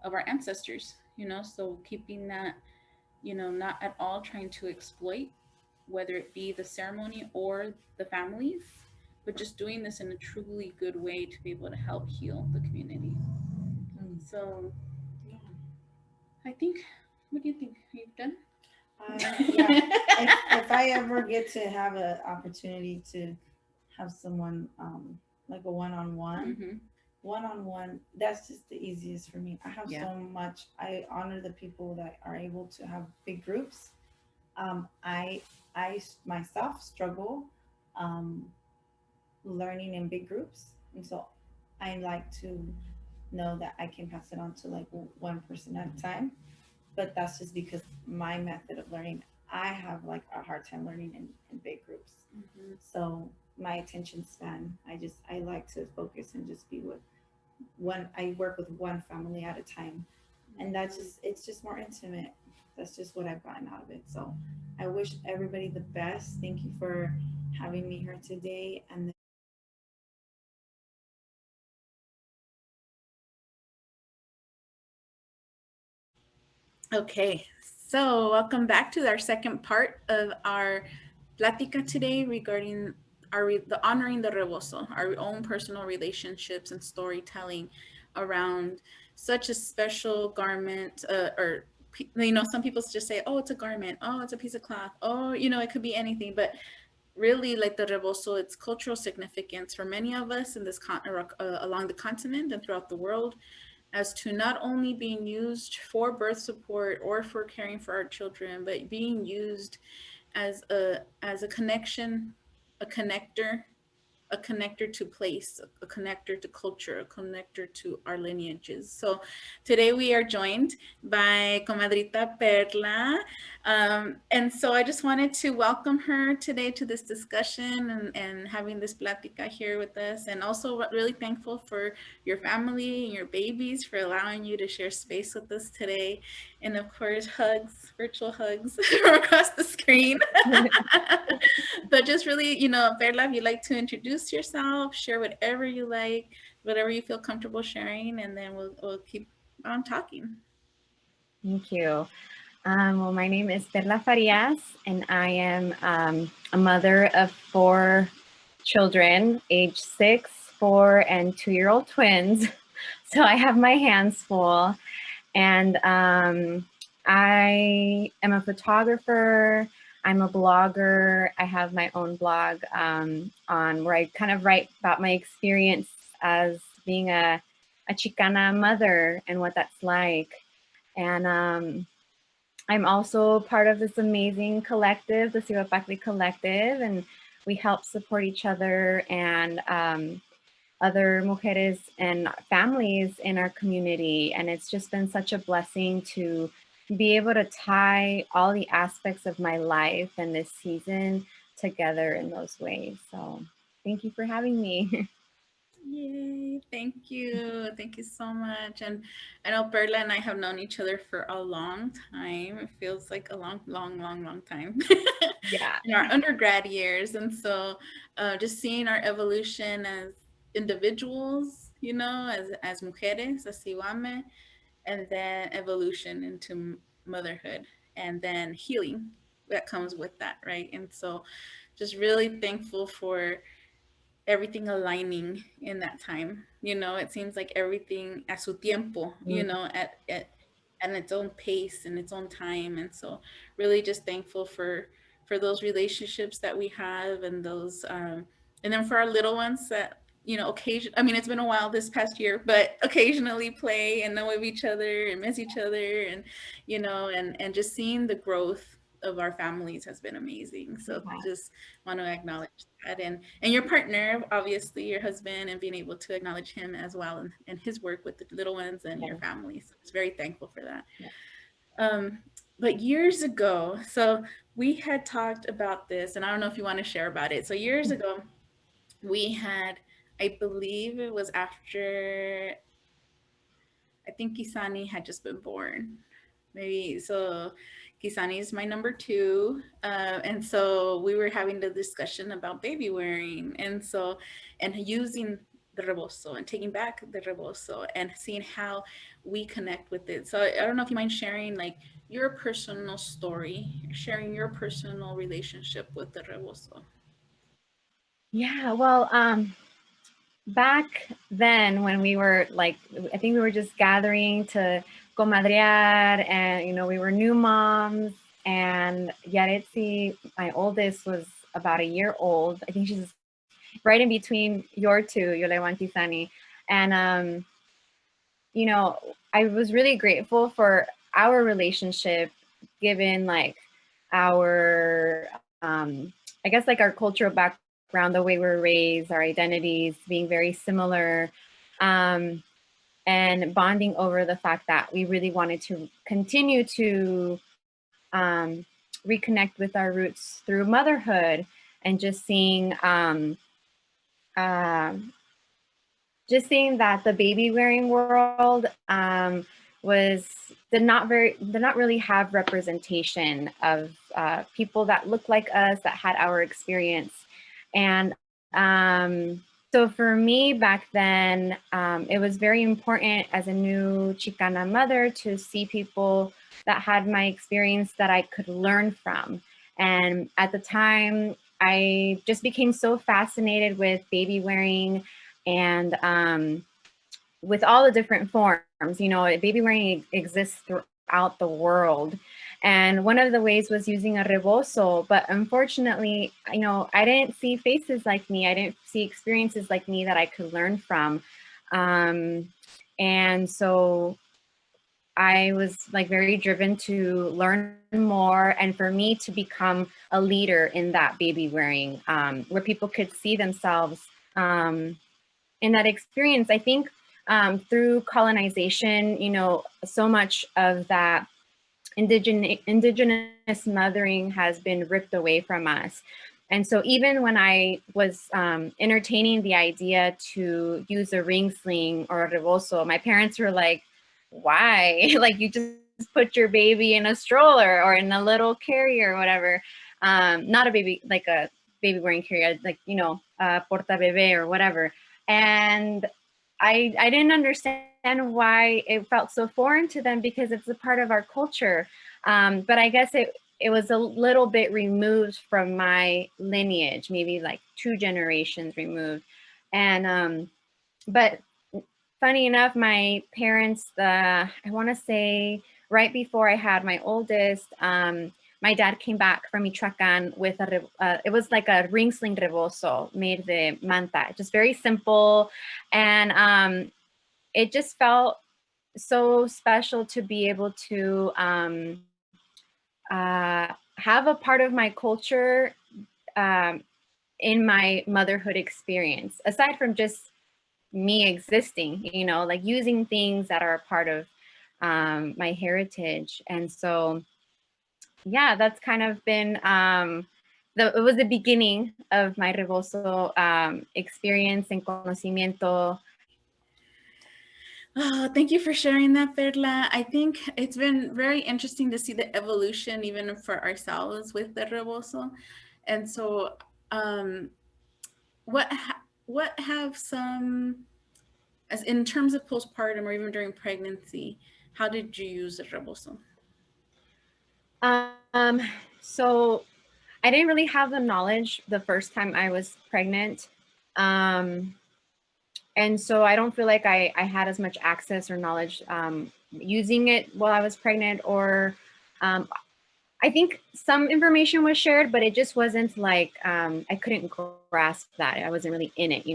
of our ancestors, so keeping that, not at all trying to exploit, whether it be the ceremony or the families, but just doing this in a truly good way to be able to help heal the community. Mm. So I think, what do you think? Are you done? Yeah. If I ever get to have an opportunity to have someone, like a Mm-hmm. one on one, that's just the easiest for me. I have Yeah. so much. I honor the people that are able to have big groups. Um, I myself struggle, um, learning in big groups, and so I like to know that I can pass it on to like one person at a time. But that's just because my method of learning, I have like a hard time learning in big groups. Mm-hmm. So my attention span, I like to focus and just be with one. I work with one family at a time, and it's just more intimate. That's just what I've gotten out of it. So I wish everybody the best. Thank you for having me here today. And Okay, so welcome back to our second part of our plática today, regarding the honoring the rebozo, our own personal relationships and storytelling around such a special garment, or some people just say, oh, it's a garment, oh, it's a piece of cloth, oh, it could be anything. But really like the rebozo, its cultural significance for many of us in this along the continent and throughout the world, as to not only being used for birth support or for caring for our children, but being used as a connection, a connector, a connector to place, a connector to culture, a connector to our lineages. So today we are joined by comadrita Perla. And so I just wanted to welcome her today to this discussion and having this plática here with us. And also really thankful for your family and your babies for allowing you to share space with us today. And of course, hugs, virtual hugs across the screen. But just really, Perla, if you'd like to introduce yourself, share whatever you like, whatever you feel comfortable sharing, and then we'll keep on talking. Thank you. Well, my name is Perla Farias, and I am a mother of 4 children, age 6, 4, and 2-year-old twins. So I have my hands full. And I am a photographer. I'm a blogger. I have my own blog on where I kind of write about my experience as being a Chicana mother and what that's like. And I'm also part of this amazing collective, the Sivapakli Collective, and we help support each other and other mujeres and families in our community. And it's just been such a blessing to be able to tie all the aspects of my life and this season together in those ways. So thank you for having me. Yay, thank you. Thank you so much. And I know Perla and I have known each other for a long time. It feels like a long time. Yeah. In our undergrad years. And so just seeing our evolution as individuals, as mujeres, as Siwame, and then evolution into motherhood, and then healing that comes with that, right? And so just really thankful for everything aligning in that time. It seems like everything a su tiempo, at its own pace and its own time. And so really just thankful for those relationships that we have, and those and then for our little ones that it's been a while this past year, but occasionally play and know of each other and miss each other, and and just seeing the growth of our families has been amazing. So just want to acknowledge that, and your partner, obviously your husband, and being able to acknowledge him as well, and his work with the little ones and your family. So it's very thankful for that. But years ago, so we had talked about this, and I don't know if you want to share about it. So years ago, we had, I believe it was after, I think Kisani had just been born. Maybe so. Kisani is my number 2, and so we were having the discussion about baby wearing, and using the rebozo and taking back the rebozo and seeing how we connect with it. So I don't know if you mind sharing like your personal story, sharing your personal relationship with the rebozo. Yeah, well, back then when we were like, I think we were just gathering to comadrear, and we were new moms, and Yaretsi, my oldest, was about a year old. I think she's right in between your 2, Yolewa and Kisani. And I was really grateful for our relationship, given like our I guess like our cultural background, the way we're raised, our identities being very similar, and bonding over the fact that we really wanted to continue to reconnect with our roots through motherhood, and just seeing that the baby wearing world did not really have representation of people that looked like us, that had our experience. And so for me back then, it was very important as a new Chicana mother to see people that had my experience that I could learn from. And at the time, I just became so fascinated with baby wearing, and with all the different forms. Baby wearing exists throughout the world. And one of the ways was using a rebozo, but unfortunately, I didn't see faces like me. I didn't see experiences like me that I could learn from. And so I was like very driven to learn more and for me to become a leader in that baby wearing, where people could see themselves in that experience. I think through colonization, so much of that indigenous mothering has been ripped away from us. And so even when I was entertaining the idea to use a ring sling or a rebozo, my parents were like, why? Like, you just put your baby in a stroller or in a little carrier or whatever. Not a baby, like a baby wearing carrier, like, porta bebé or whatever. And I didn't understand why it felt so foreign to them because it's a part of our culture. But I guess it was a little bit removed from my lineage, maybe like 2 generations removed. And but funny enough, my parents, I want to say right before I had my oldest, my dad came back from Michoacan with it was like a ring sling rebozo made de manta, just very simple. And it just felt so special to be able to have a part of my culture in my motherhood experience, aside from just me existing, like using things that are a part of my heritage. And so, yeah, that's kind of been, it was the beginning of my Rebozo experience and conocimiento. Oh, thank you for sharing that, Perla. I think it's been very interesting to see the evolution even for ourselves with the rebozo. And so, what have some, as in terms of postpartum or even during pregnancy, how did you use the rebozo? So I didn't really have the knowledge the first time I was pregnant. And so I don't feel like I had as much access or knowledge using it while I was pregnant, or I think some information was shared, but it just wasn't like, I couldn't grasp that. I wasn't really in it,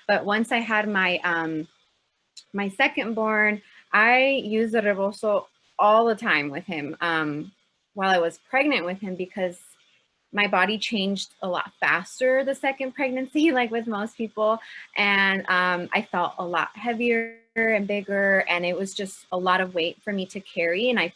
But once I had my second born, I used the rebozo all the time with him while I was pregnant with him, because my body changed a lot faster the second pregnancy, like with most people. And I felt a lot heavier and bigger, and it was just a lot of weight for me to carry. And I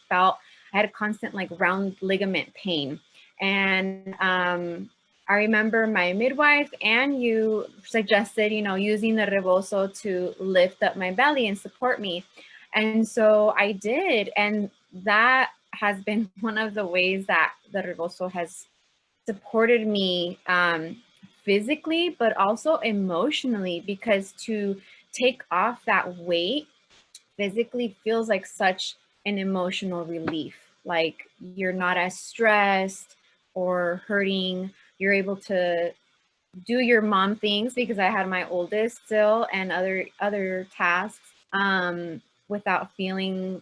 had a constant like round ligament pain. And I remember my midwife and you suggested, using the rebozo to lift up my belly and support me. And so I did. And that has been one of the ways that the rebozo has supported me physically, but also emotionally, because to take off that weight physically feels like such an emotional relief. Like, you're not as stressed or hurting. You're able to do your mom things, because I had my oldest still and other tasks without feeling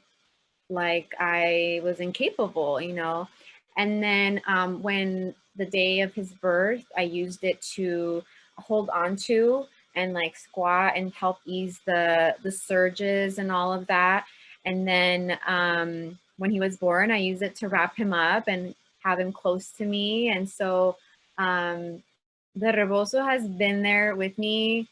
like I was incapable, And then when the day of his birth, I used it to hold on to and like squat and help ease the surges and all of that. And then when he was born, I used it to wrap him up and have him close to me. And so the rebozo has been there with me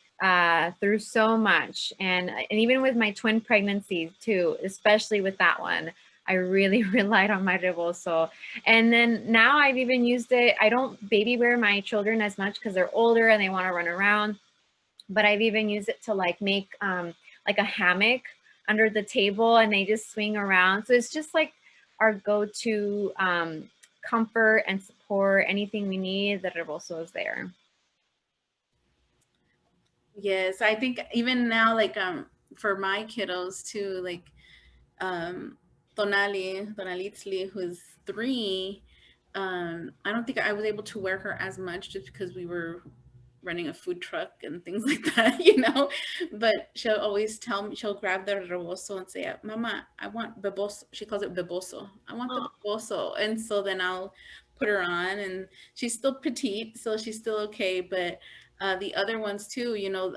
through so much. And even with my twin pregnancies too, especially with that one, I really relied on my rebozo. And then now I've even used it. I don't baby wear my children as much because they're older and they want to run around, but I've even used it to like make like a hammock under the table, and they just swing around. So it's just like our go-to comfort and support. Anything we need, the rebozo is there. Yes, I think even now, like for my kiddos too, like um Tonalitzli, who's 3, I don't think I was able to wear her as much just because we were running a food truck and things like that, you know. But she'll always tell me, she'll grab the rebozo and say, Mama, I want beboso. She calls it beboso. I want the beboso. And so then I'll put her on, and she's still petite, so she's still okay. But the other ones too, you know,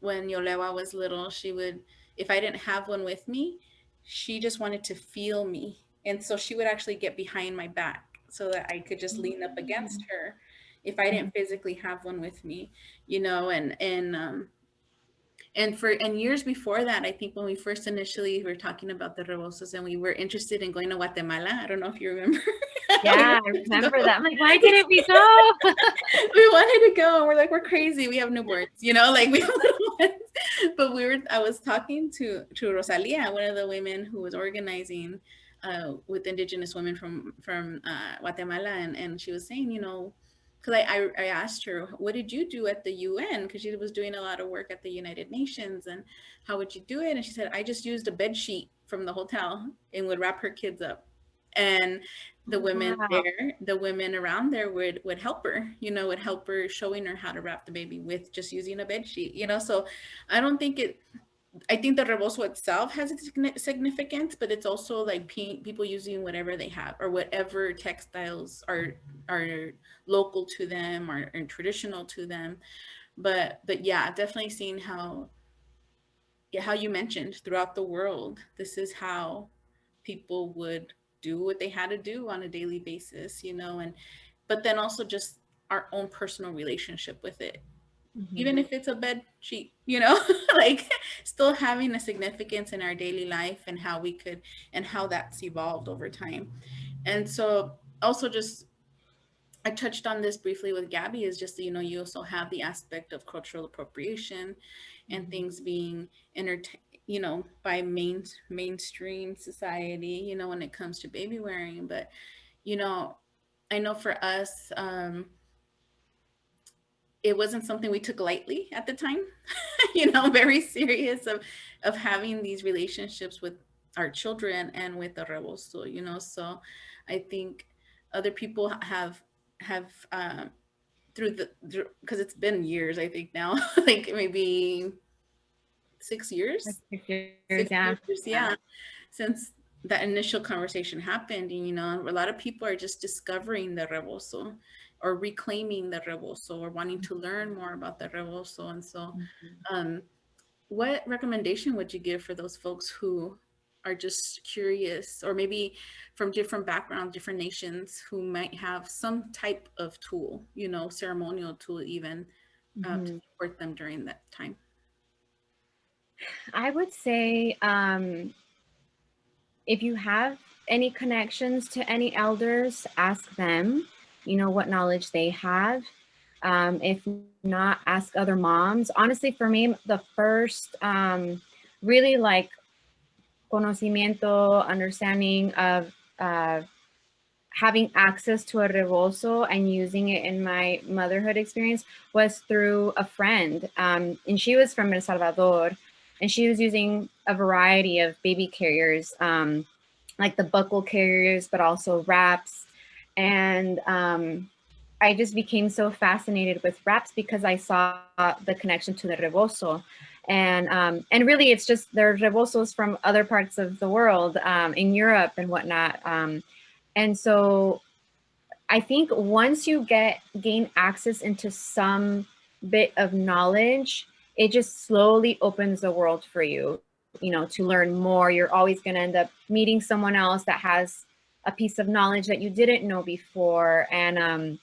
when Yolewa was little, she would, if I didn't have one with me, she just wanted to feel me. And so she would actually get behind my back so that I could just lean up against her if I didn't physically have one with me, you know. And years before that, I think when we first initially were talking about the Rebozos and we were interested in going to Guatemala, I don't know if you remember. Yeah, I remember that. I'm like, why didn't we go? We wanted to go, and we're like, we're crazy. We have newborns, you know, like we have little ones. But I was talking to Rosalia, one of the women who was organizing with indigenous women from Guatemala, and she was saying, you know, because I asked her, what did you do at the UN? Because she was doing a lot of work at the United Nations, and how would you do it? And she said, I just used a bed sheet from the hotel and would wrap her kids up. And the women there, the women around there would help her, you know, would help her, showing her how to wrap the baby with just using a bed sheet, you know. So I don't think I think the rebozo itself has its significance, but it's also like people using whatever they have or whatever textiles are local to them or traditional to them. But yeah, definitely seeing how you mentioned throughout the world, this is how people would do what they had to do on a daily basis, you know. And but then also just our own personal relationship with it, even if it's a bed sheet, you know, like still having a significance in our daily life and how we could, and how that's evolved over time. And so also just, I touched on this briefly with Gabby, is just, you know, you also have the aspect of cultural appropriation and things being you know, by mainstream society, you know, when it comes to baby wearing. But, you know, I know for us, it wasn't something we took lightly at the time, you know, very serious of having these relationships with our children and with the rebozo, you know. So I think other people have through because it's been years, I think now, like maybe 6 years, 6 years, yeah. 6 years, yeah, since that initial conversation happened. And, you know, a lot of people are just discovering the rebozo or reclaiming the rebozo or wanting to learn more about the rebozo. And so what recommendation would you give for those folks who are just curious, or maybe from different backgrounds, different nations, who might have some type of tool, you know, ceremonial tool even, to support them during that time? I would say if you have any connections to any elders, ask them, you know, what knowledge they have. If not, ask other moms. Honestly, for me, the first really like conocimiento, understanding of having access to a rebozo and using it in my motherhood experience was through a friend. And she was from El Salvador, and she was using a variety of baby carriers, like the buckle carriers, but also wraps. And I just became so fascinated with wraps because I saw the connection to the rebozo. And really, it's just there are rebozos from other parts of the world, in Europe and whatnot. And so I think once you gain access into some bit of knowledge, it just slowly opens the world for you, you know, to learn more. You're always going to end up meeting someone else that has a piece of knowledge that you didn't know before. And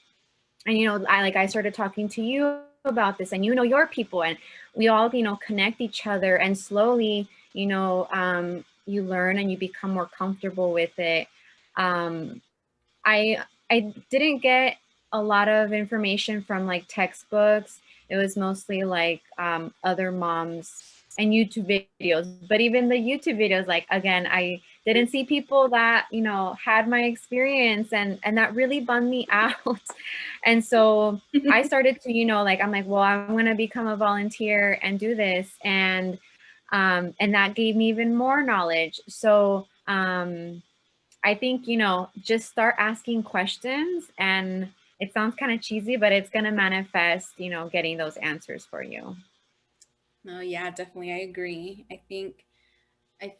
you know, I started talking to you about this, and you know your people, and we all, you know, connect each other, and slowly, you know, you learn and you become more comfortable with it. I didn't get a lot of information from like textbooks. It was mostly like other moms and YouTube videos. But even the YouTube videos, like, again, I didn't see people that, you know, had my experience, and that really bummed me out. And so I started to, you know, like, I'm like, well, I'm going to become a volunteer and do this. And that gave me even more knowledge. So I think, you know, just start asking questions, and it sounds kind of cheesy, but it's going to manifest, you know, getting those answers for you. No, yeah, definitely. I agree. I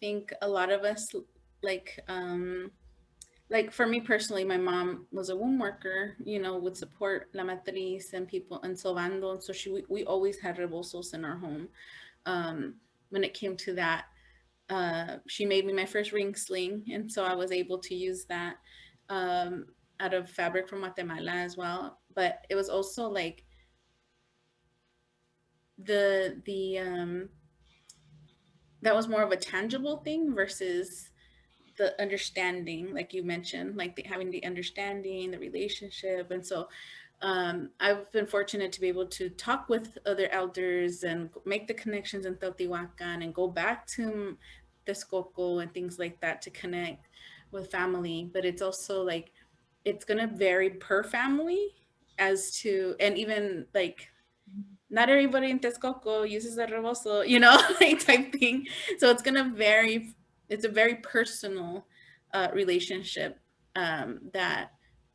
think a lot of us like for me personally, my mom was a womb worker, you know, would support la matriz and people and sobando. And so we always had rebozos in our home. When it came to that, she made me my first ring sling. And so I was able to use that out of fabric from Guatemala as well. But it was also like the that was more of a tangible thing versus the understanding, like you mentioned, like having the understanding, the relationship. And so I've been fortunate to be able to talk with other elders and make the connections in Teotihuacan and go back to Texcoco and things like that to connect with family. But it's also like it's gonna vary per family as to, and even like not everybody in Texcoco uses the rebozo, you know, like type thing. So it's gonna vary. It's a very personal relationship that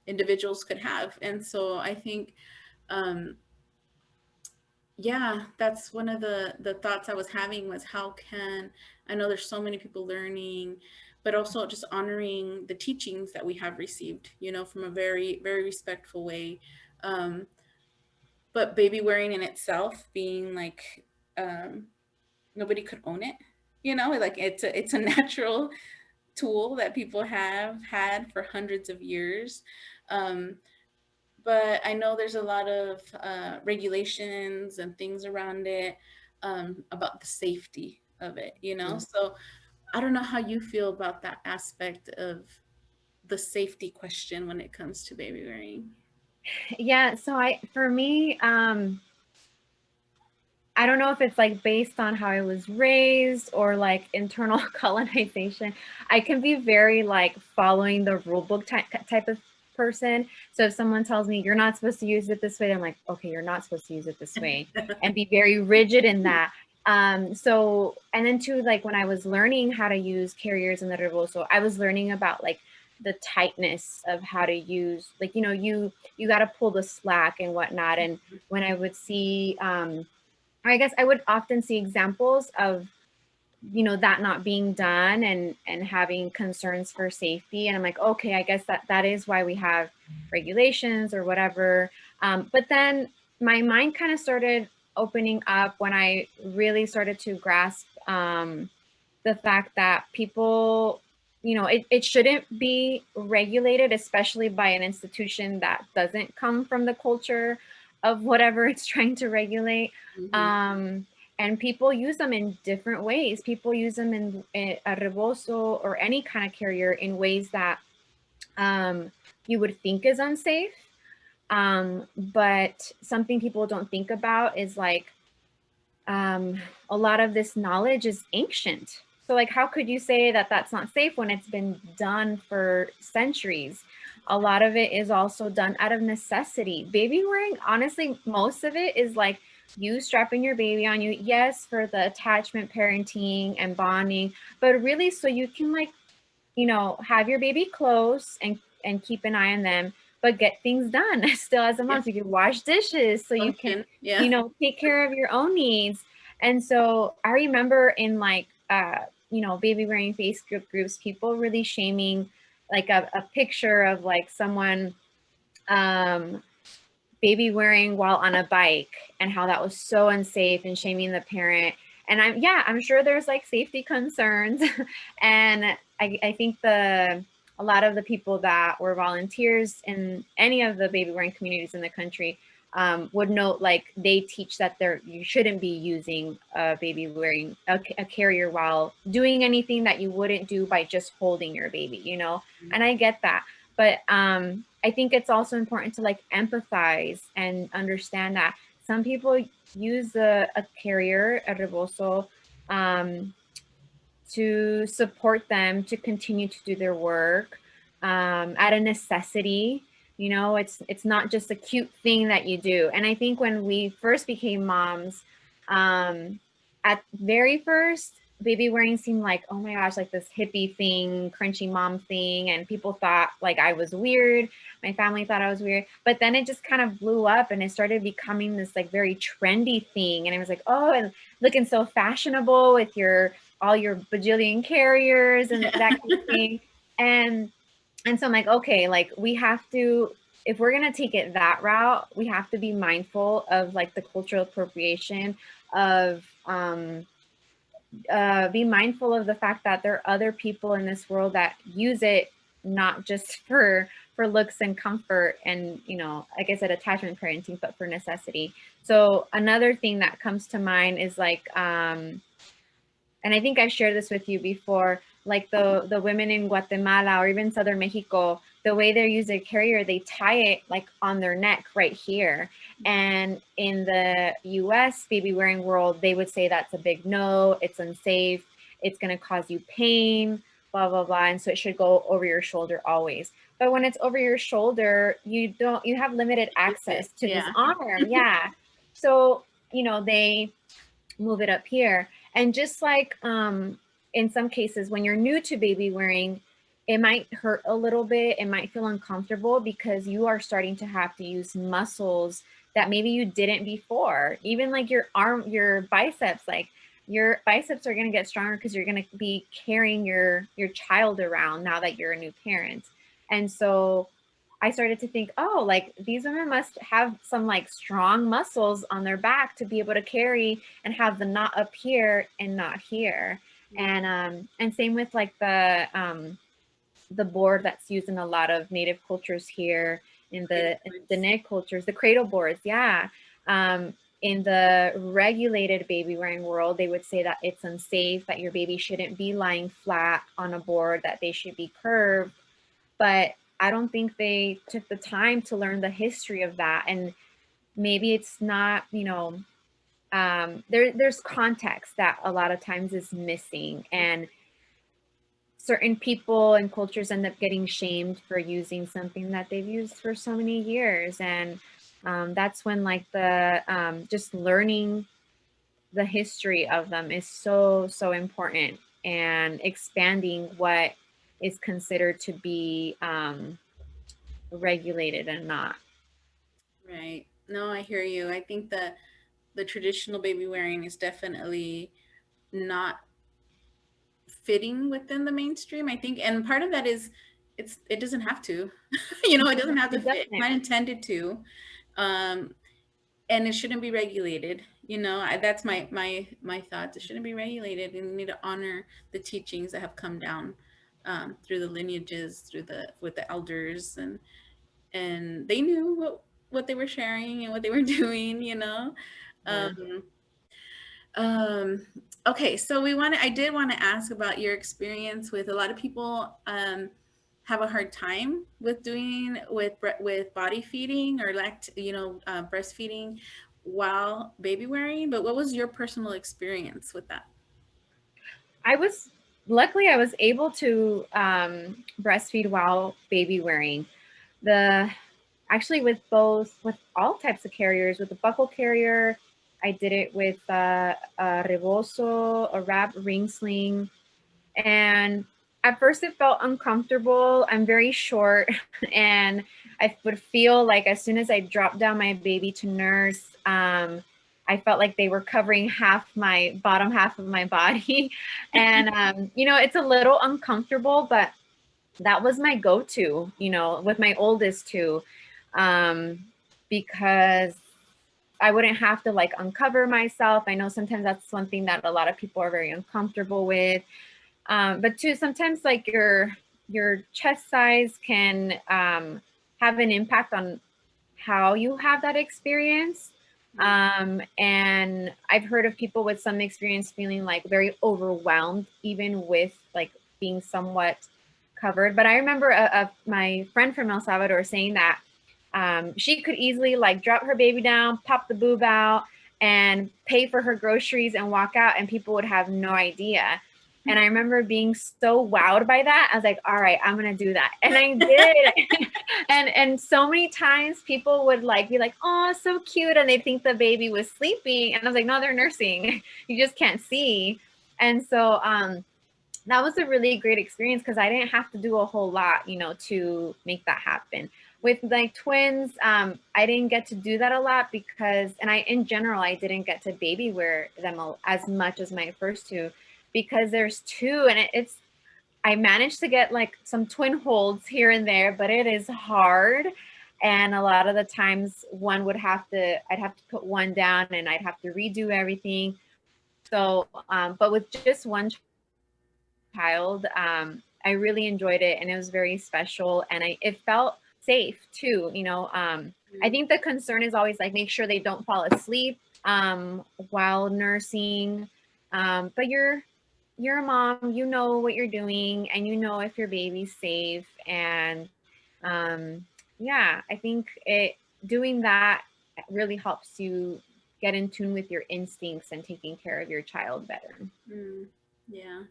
individuals could have, and so I think, um, yeah, that's one of the thoughts I was having was how can I know there's so many people learning, but also just honoring the teachings that we have received, you know, from a very very respectful way. Um, but baby wearing in itself being like um nobody could own it, you know, like it's a natural tool that people have had for hundreds of years. um but I know there's a lot of regulations and things around it, about the safety of it, you know. So I don't know how you feel about that aspect of the safety question when it comes to baby wearing. Yeah, so for me, I don't know if it's like based on how I was raised or like internal colonization. I can be very like following the rule book type of person. So if someone tells me you're not supposed to use it this way, I'm like, okay, you're not supposed to use it this way, and be very rigid in that. So, and then too, like when I was learning how to use carriers in the rebozo, I was learning about like the tightness of how to use, like, you know, you got to pull the slack and whatnot. And when I would see, I guess I would often see examples of, you know, that not being done and having concerns for safety. And I'm like, okay, I guess that is why we have regulations or whatever. But then my mind kind of started opening up when I really started to grasp the fact that people, you know, it shouldn't be regulated, especially by an institution that doesn't come from the culture of whatever it's trying to regulate. Mhm. And people use them in different ways. People use them in a rebozo or any kind of carrier in ways that you would think is unsafe. But something people don't think about is like a lot of this knowledge is ancient. So like, how could you say that that's not safe when it's been done for centuries? A lot of it is also done out of necessity. Baby wearing, honestly, most of it is like you strapping your baby on you. Yes, for the attachment, parenting, and bonding, but really so you can like, you know, have your baby close and keep an eye on them, but get things done still as a Yeah, mom. So you can wash dishes, so you can, function. Yeah. you know, take care of your own needs. And so I remember in like you know, baby wearing Facebook groups, people really shaming like a picture of like someone um baby wearing while on a bike and how that was so unsafe and shaming the parent. And I'm sure there's like safety concerns. And I think a lot of the people that were volunteers in any of the baby wearing communities in the country would note like they teach that you shouldn't be using a baby wearing a carrier while doing anything that you wouldn't do by just holding your baby, you know. And I get that, but I think it's also important to like empathize and understand that some people use a carrier, a rebozo, to support them to continue to do their work out of necessity. You know, it's not just a cute thing that you do. And I think when we first became moms, at very first, baby wearing seemed like, oh my gosh, like this hippie thing, crunchy mom thing. And people thought like I was weird. My family thought I was weird. But then it just kind of blew up and it started becoming this like very trendy thing. And it was like, oh, and looking so fashionable with all your bajillion carriers and that kind of thing. And so I'm like, okay, like we have to, if we're going to take it that route, we have to be mindful of like the cultural appropriation of, be mindful of the fact that there are other people in this world that use it not just for looks and comfort and, you know, like I said, attachment parenting, but for necessity. So another thing that comes to mind is like, and I think I've shared this with you before, like the women in Guatemala or even Southern Mexico, the way they use their carrier, they tie it like on their neck right here. And in the US baby wearing world, they would say that's a big no, it's unsafe, it's going to cause you pain, blah, blah, blah. And so it should go over your shoulder always. But when it's over your shoulder, you have limited access to this arm. Yeah. So, you know, they move it up here. And just like in some cases, when you're new to baby wearing, it might hurt a little bit. It might feel uncomfortable because you are starting to have to use muscles that maybe you didn't before. Even like your arm, your biceps, like your biceps are going to get stronger because you're going to be carrying your child around now that you're a new parent. And so I started to think, oh, like these women must have some like strong muscles on their back to be able to carry and have the knot up here and not here. And same with like the board that's used in a lot of native cultures here in the Dene cultures, the cradle boards. Yeah. In the regulated baby wearing world, they would say that it's unsafe, that your baby shouldn't be lying flat on a board, that they should be curved. But I don't think they took the time to learn the history of that. And maybe it's not, you know, there's context that a lot of times is missing, and certain people and cultures end up getting shamed for using something that they've used for so many years. And that's when like the just learning the history of them is so, so important, and expanding what is considered to be regulated and not. Right. No, I hear you. I think that the traditional baby wearing is definitely not fitting within the mainstream, I think. And part of that is it doesn't have to. You know, it doesn't have to fit. It's not intended to. And it shouldn't be regulated. You know, that's my thoughts. It shouldn't be regulated, and we need to honor the teachings that have come down through the lineages, with the elders, and they knew what they were sharing and what they were doing. You know. Yeah. Okay, so I did want to ask about your experience with a lot of people have a hard time with body feeding or breastfeeding while baby wearing. But what was your personal experience with that? Luckily I was able to breastfeed while baby wearing. Actually with all types of carriers, with the buckle carrier, I did it with a Rebozo, a wrap ring sling. And at first it felt uncomfortable. I'm very short and I would feel like as soon as I dropped down my baby to nurse, I felt like they were covering bottom half of my body. And, you know, it's a little uncomfortable, but that was my go-to, you know, with my oldest too, because I wouldn't have to like uncover myself. I know sometimes that's one thing that a lot of people are very uncomfortable with. But too, sometimes like your chest size can have an impact on how you have that experience. And I've heard of people with some experience feeling like very overwhelmed, even with like being somewhat covered. But I remember my friend from El Salvador saying that she could easily like drop her baby down, pop the boob out, and pay for her groceries and walk out, and people would have no idea. And I remember being so wowed by that. I was like, all right, I'm going to do that. And I did. and so many times people would like be like, oh, so cute. And they think the baby was sleeping. And I was like, no, they're nursing. You just can't see. And so that was a really great experience because I didn't have to do a whole lot, to make that happen. With my twins, I didn't get to do that a lot because, and in general, I didn't get to baby wear them as much as my first two because there's two, and I managed to get like some twin holds here and there, but it is hard. And a lot of the times I'd have to put one down and I'd have to redo everything. So, but with just one child, I really enjoyed it and it was very special and it felt safe too. I think the concern is always like, make sure they don't fall asleep while nursing. But you're a mom, you know what you're doing and you know if your baby's safe. And yeah, I think doing that really helps you get in tune with your instincts and taking care of your child better. Yeah,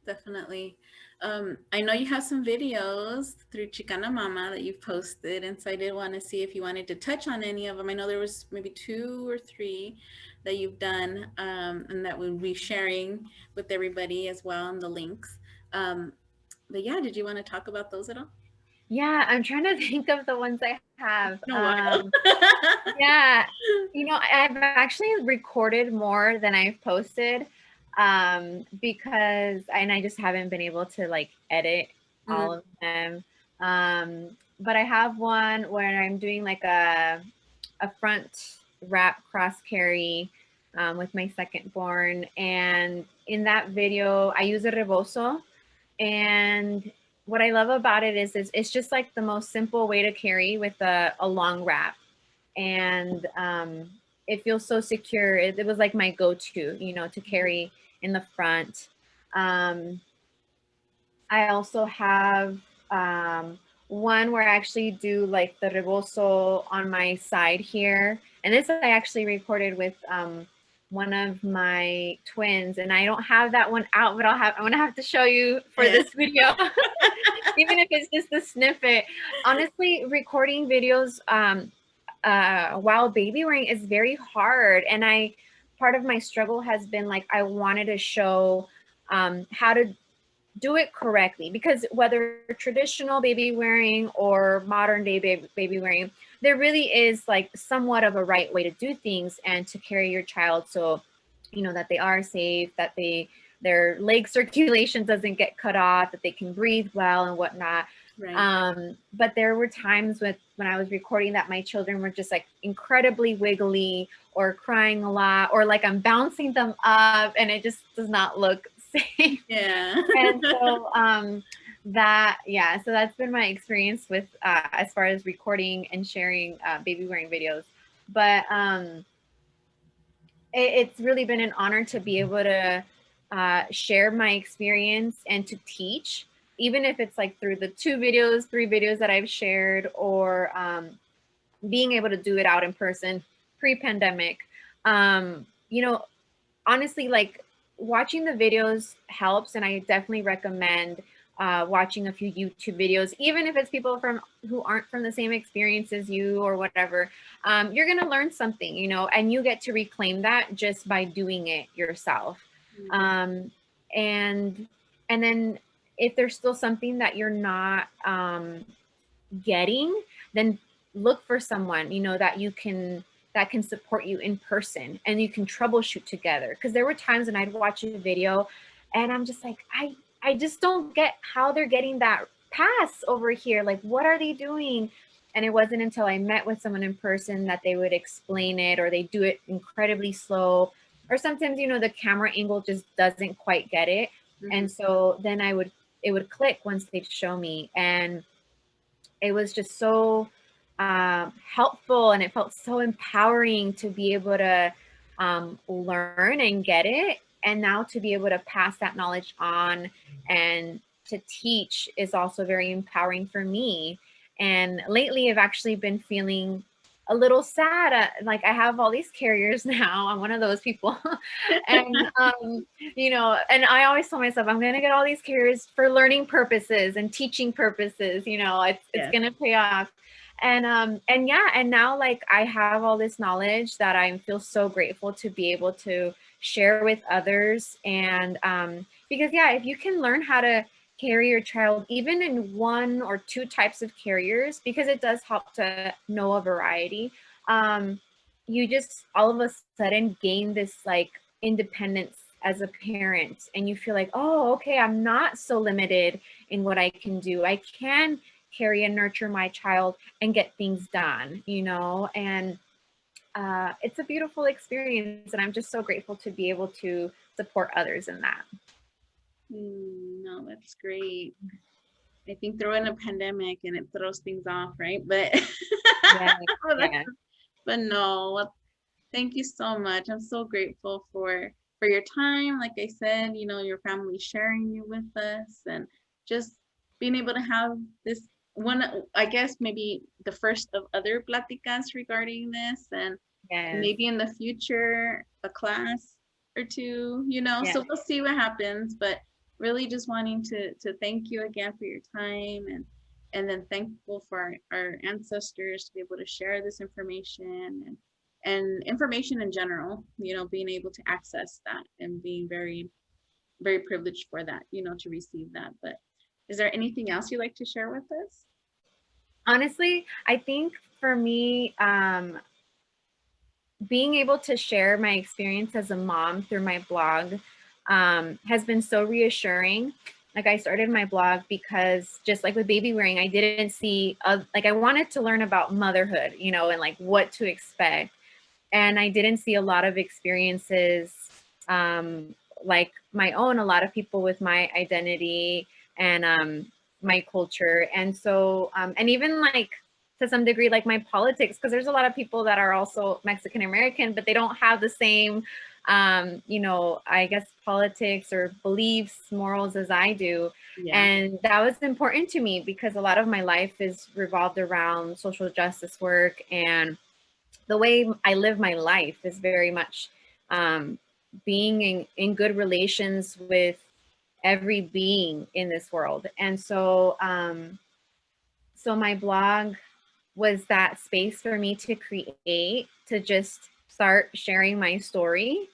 definitely. I know you have some videos through Chicana Mama that you've posted, and so I did want to see if you wanted to touch on any of them. I know there was maybe 2 or 3 that you've done, and that we'll be sharing with everybody as well in the links. But yeah, did you want to talk about those at all? Yeah, I'm trying to think of the ones I have. No, Yeah, I've actually recorded more than I've posted because, and I just haven't been able to like edit all of them. But I have one where I'm doing like a front wrap cross carry with my second born. And in that video, I use a rebozo. And what I love about it is it's just like the most simple way to carry with a long wrap. And it feels so secure. It was like my go-to, to carry in the front. I also have one where I actually do like the rebozo on my side here. And this I actually recorded with one of my twins, and I don't have that one out, but I'm gonna have to show you for this video, even if it's just a snippet. Honestly, recording videos while baby wearing is very hard, and part of my struggle has been like I wanted to show how to do it correctly, because whether traditional baby wearing or modern day baby wearing, there really is like somewhat of a right way to do things and to carry your child so that they are safe, that their leg circulation doesn't get cut off, that they can breathe well and whatnot. Right. But there were times when I was recording that my children were just like incredibly wiggly or crying a lot, or like I'm bouncing them up and it just does not look safe. Yeah. And so so that's been my experience with as far as recording and sharing baby wearing videos. But it's really been an honor to be able to share my experience and to teach, even if it's like through the 3 videos that I've shared, or being able to do it out in person pre-pandemic. Honestly, like watching the videos helps, and I definitely recommend watching a few YouTube videos, even if it's people who aren't from the same experience as you or whatever. You're gonna learn something, and you get to reclaim that just by doing it yourself. And then if there's still something that you're not getting, then look for someone that can support you in person, and you can troubleshoot together. Because there were times when I'd watch a video and I'm just like, I just don't get how they're getting that pass over here. Like, what are they doing? And it wasn't until I met with someone in person that they would explain it, or they do it incredibly slow, or sometimes, the camera angle just doesn't quite get it. Mm-hmm. And so then it would click once they'd show me. And it was just so helpful, and it felt so empowering to be able to learn and get it. And now to be able to pass that knowledge on and to teach is also very empowering for me. And lately I've actually been feeling a little sad. Like I have all these carriers now. I'm one of those people. And, and I always tell myself, I'm going to get all these carriers for learning purposes and teaching purposes. It's going to pay off. And yeah, and now like I have all this knowledge that I feel so grateful to be able to share with others. And because yeah, if you can learn how to carry your child even in one or two types of carriers, because it does help to know a variety, you just all of a sudden gain this like independence as a parent, and you feel like, oh, okay, I'm not so limited in what I can do. I can carry and nurture my child and get things done, you know. And it's a beautiful experience, and I'm just so grateful to be able to support others in that. No, that's great. I think throw in a pandemic and it throws things off, right? But Yeah, yeah. but no, thank you so much. I'm so grateful for your time. Like I said, you know, your family sharing you with us, and just being able to have this one, I guess maybe the first of other platicas regarding this, and Yes. maybe in the future a class or two, you know. Yes. So we'll see what happens, but really just wanting to thank you again for your time, and then thankful for our ancestors to be able to share this information, and information in general, you know, being able to access that and being very, very privileged for that, you know, to receive that. But is there anything else you'd like to share with us? Honestly, I think for me, being able to share my experience as a mom through my blog has been so reassuring. Like I started my blog because just like with baby wearing, I didn't see, like I wanted to learn about motherhood, you know, and like what to expect. And I didn't see a lot of experiences like my own, a lot of people with my identity and my culture. And so, and even like to some degree, like my politics, because there's a lot of people that are also Mexican American, but they don't have the same, you know, I guess politics or beliefs, morals as I do. Yeah. And that was important to me because a lot of my life is revolved around social justice work, and the way I live my life is very much being in good relations with every being in this world. And so, so my blog was that space for me to create, to just start sharing my story.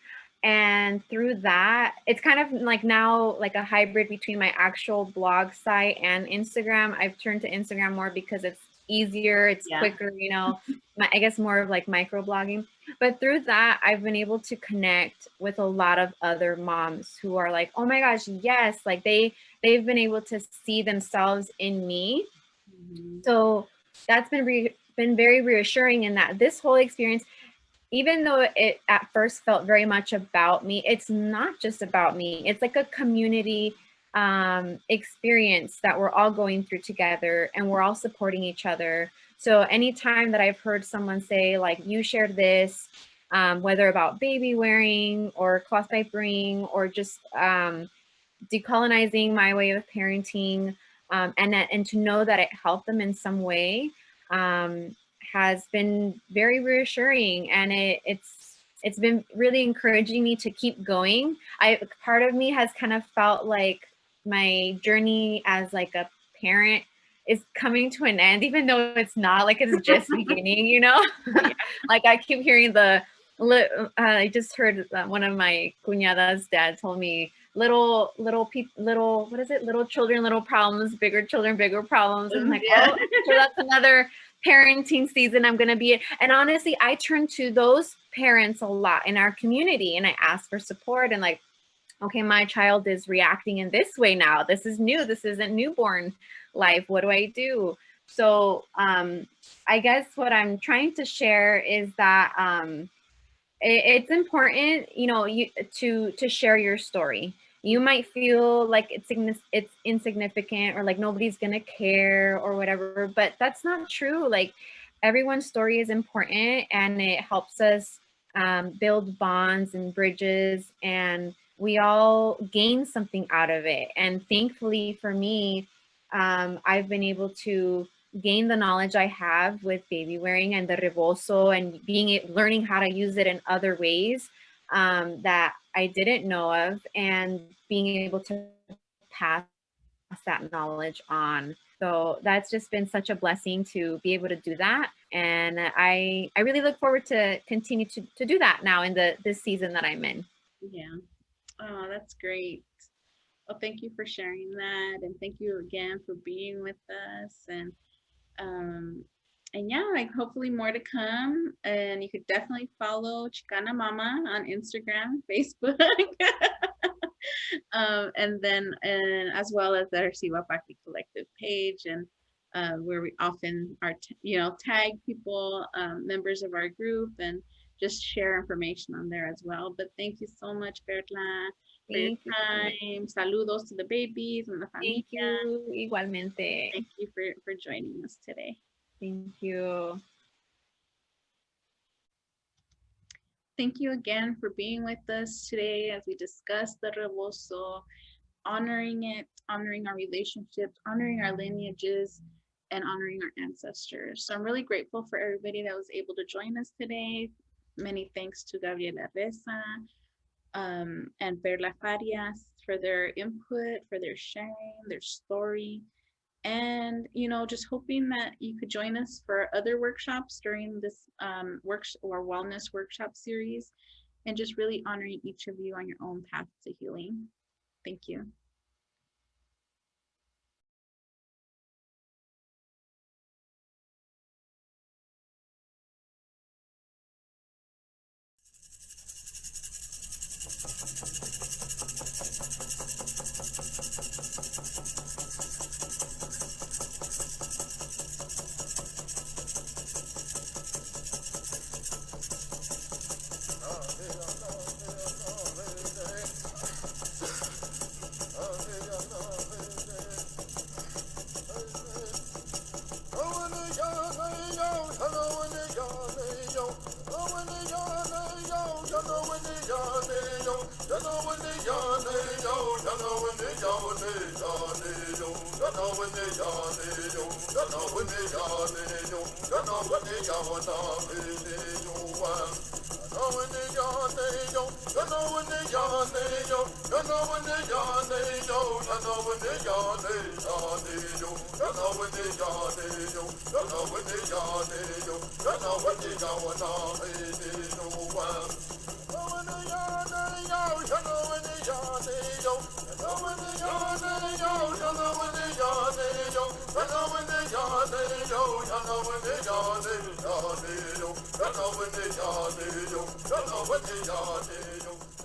And through that, it's kind of like now like a hybrid between my actual blog site and Instagram. I've turned to Instagram more because it's easier, it's quicker, you know, I guess more of like micro blogging. But through that, I've been able to connect with a lot of other moms who are like, oh my gosh, yes, like they've been able to see themselves in me. So that's been very reassuring in that this whole experience, even though it at first felt very much about me, it's not just about me. It's like a community experience that we're all going through together, and we're all supporting each other. So anytime that I've heard someone say like, you shared this, whether about baby wearing or cloth diapering or just decolonizing my way of parenting, and to know that it helped them in some way, has been very reassuring, and it's been really encouraging me to keep going. Part of me has kind of felt like my journey as like a parent is coming to an end, even though it's not, like it's just beginning, you know. Like I keep hearing I just heard one of my cuñadas' dad told me, little what is it, little children, little problems, bigger children, bigger problems. And I'm like, oh, so that's another parenting season I'm gonna be in. And honestly, I turn to those parents a lot in our community, and I ask for support, and like, okay, my child is reacting in this way now. This is new. This isn't newborn life. What do I do? So I guess what I'm trying to share is that it's important, you know, to share your story. You might feel like it's insignificant, or like nobody's gonna care or whatever, but that's not true. Like everyone's story is important, and it helps us build bonds and bridges, and we all gain something out of it. And thankfully for me, I've been able to gain the knowledge I have with baby wearing and the rebozo, and learning how to use it in other ways that I didn't know of, and being able to pass that knowledge on So that's just been such a blessing to be able to do that. And I really look forward to continue to do that now in this season that I'm in. Yeah. Oh, that's great. Well, thank you for sharing that, and thank you again for being with us. And yeah, like hopefully more to come. And you could definitely follow Chicana Mama on Instagram, Facebook, and as well as our Siwapaki Collective page, and where we often are, tag people, members of our group, and just share information on there as well. But thank you so much, Perla, for your time. Saludos to the babies and the familia. Thank you. Igualmente. Thank you for joining us today. Thank you. Thank you again for being with us today as we discuss the Rebozo, honoring it, honoring our relationships, honoring our lineages, and honoring our ancestors. So I'm really grateful for everybody that was able to join us today. Many thanks to Gabriela Reza and Perla Farias for their input, for their sharing, their story. And, just hoping that you could join us for other workshops during this wellness workshop series, and just really honoring each of you on your own path to healing. Thank you.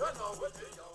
Cano,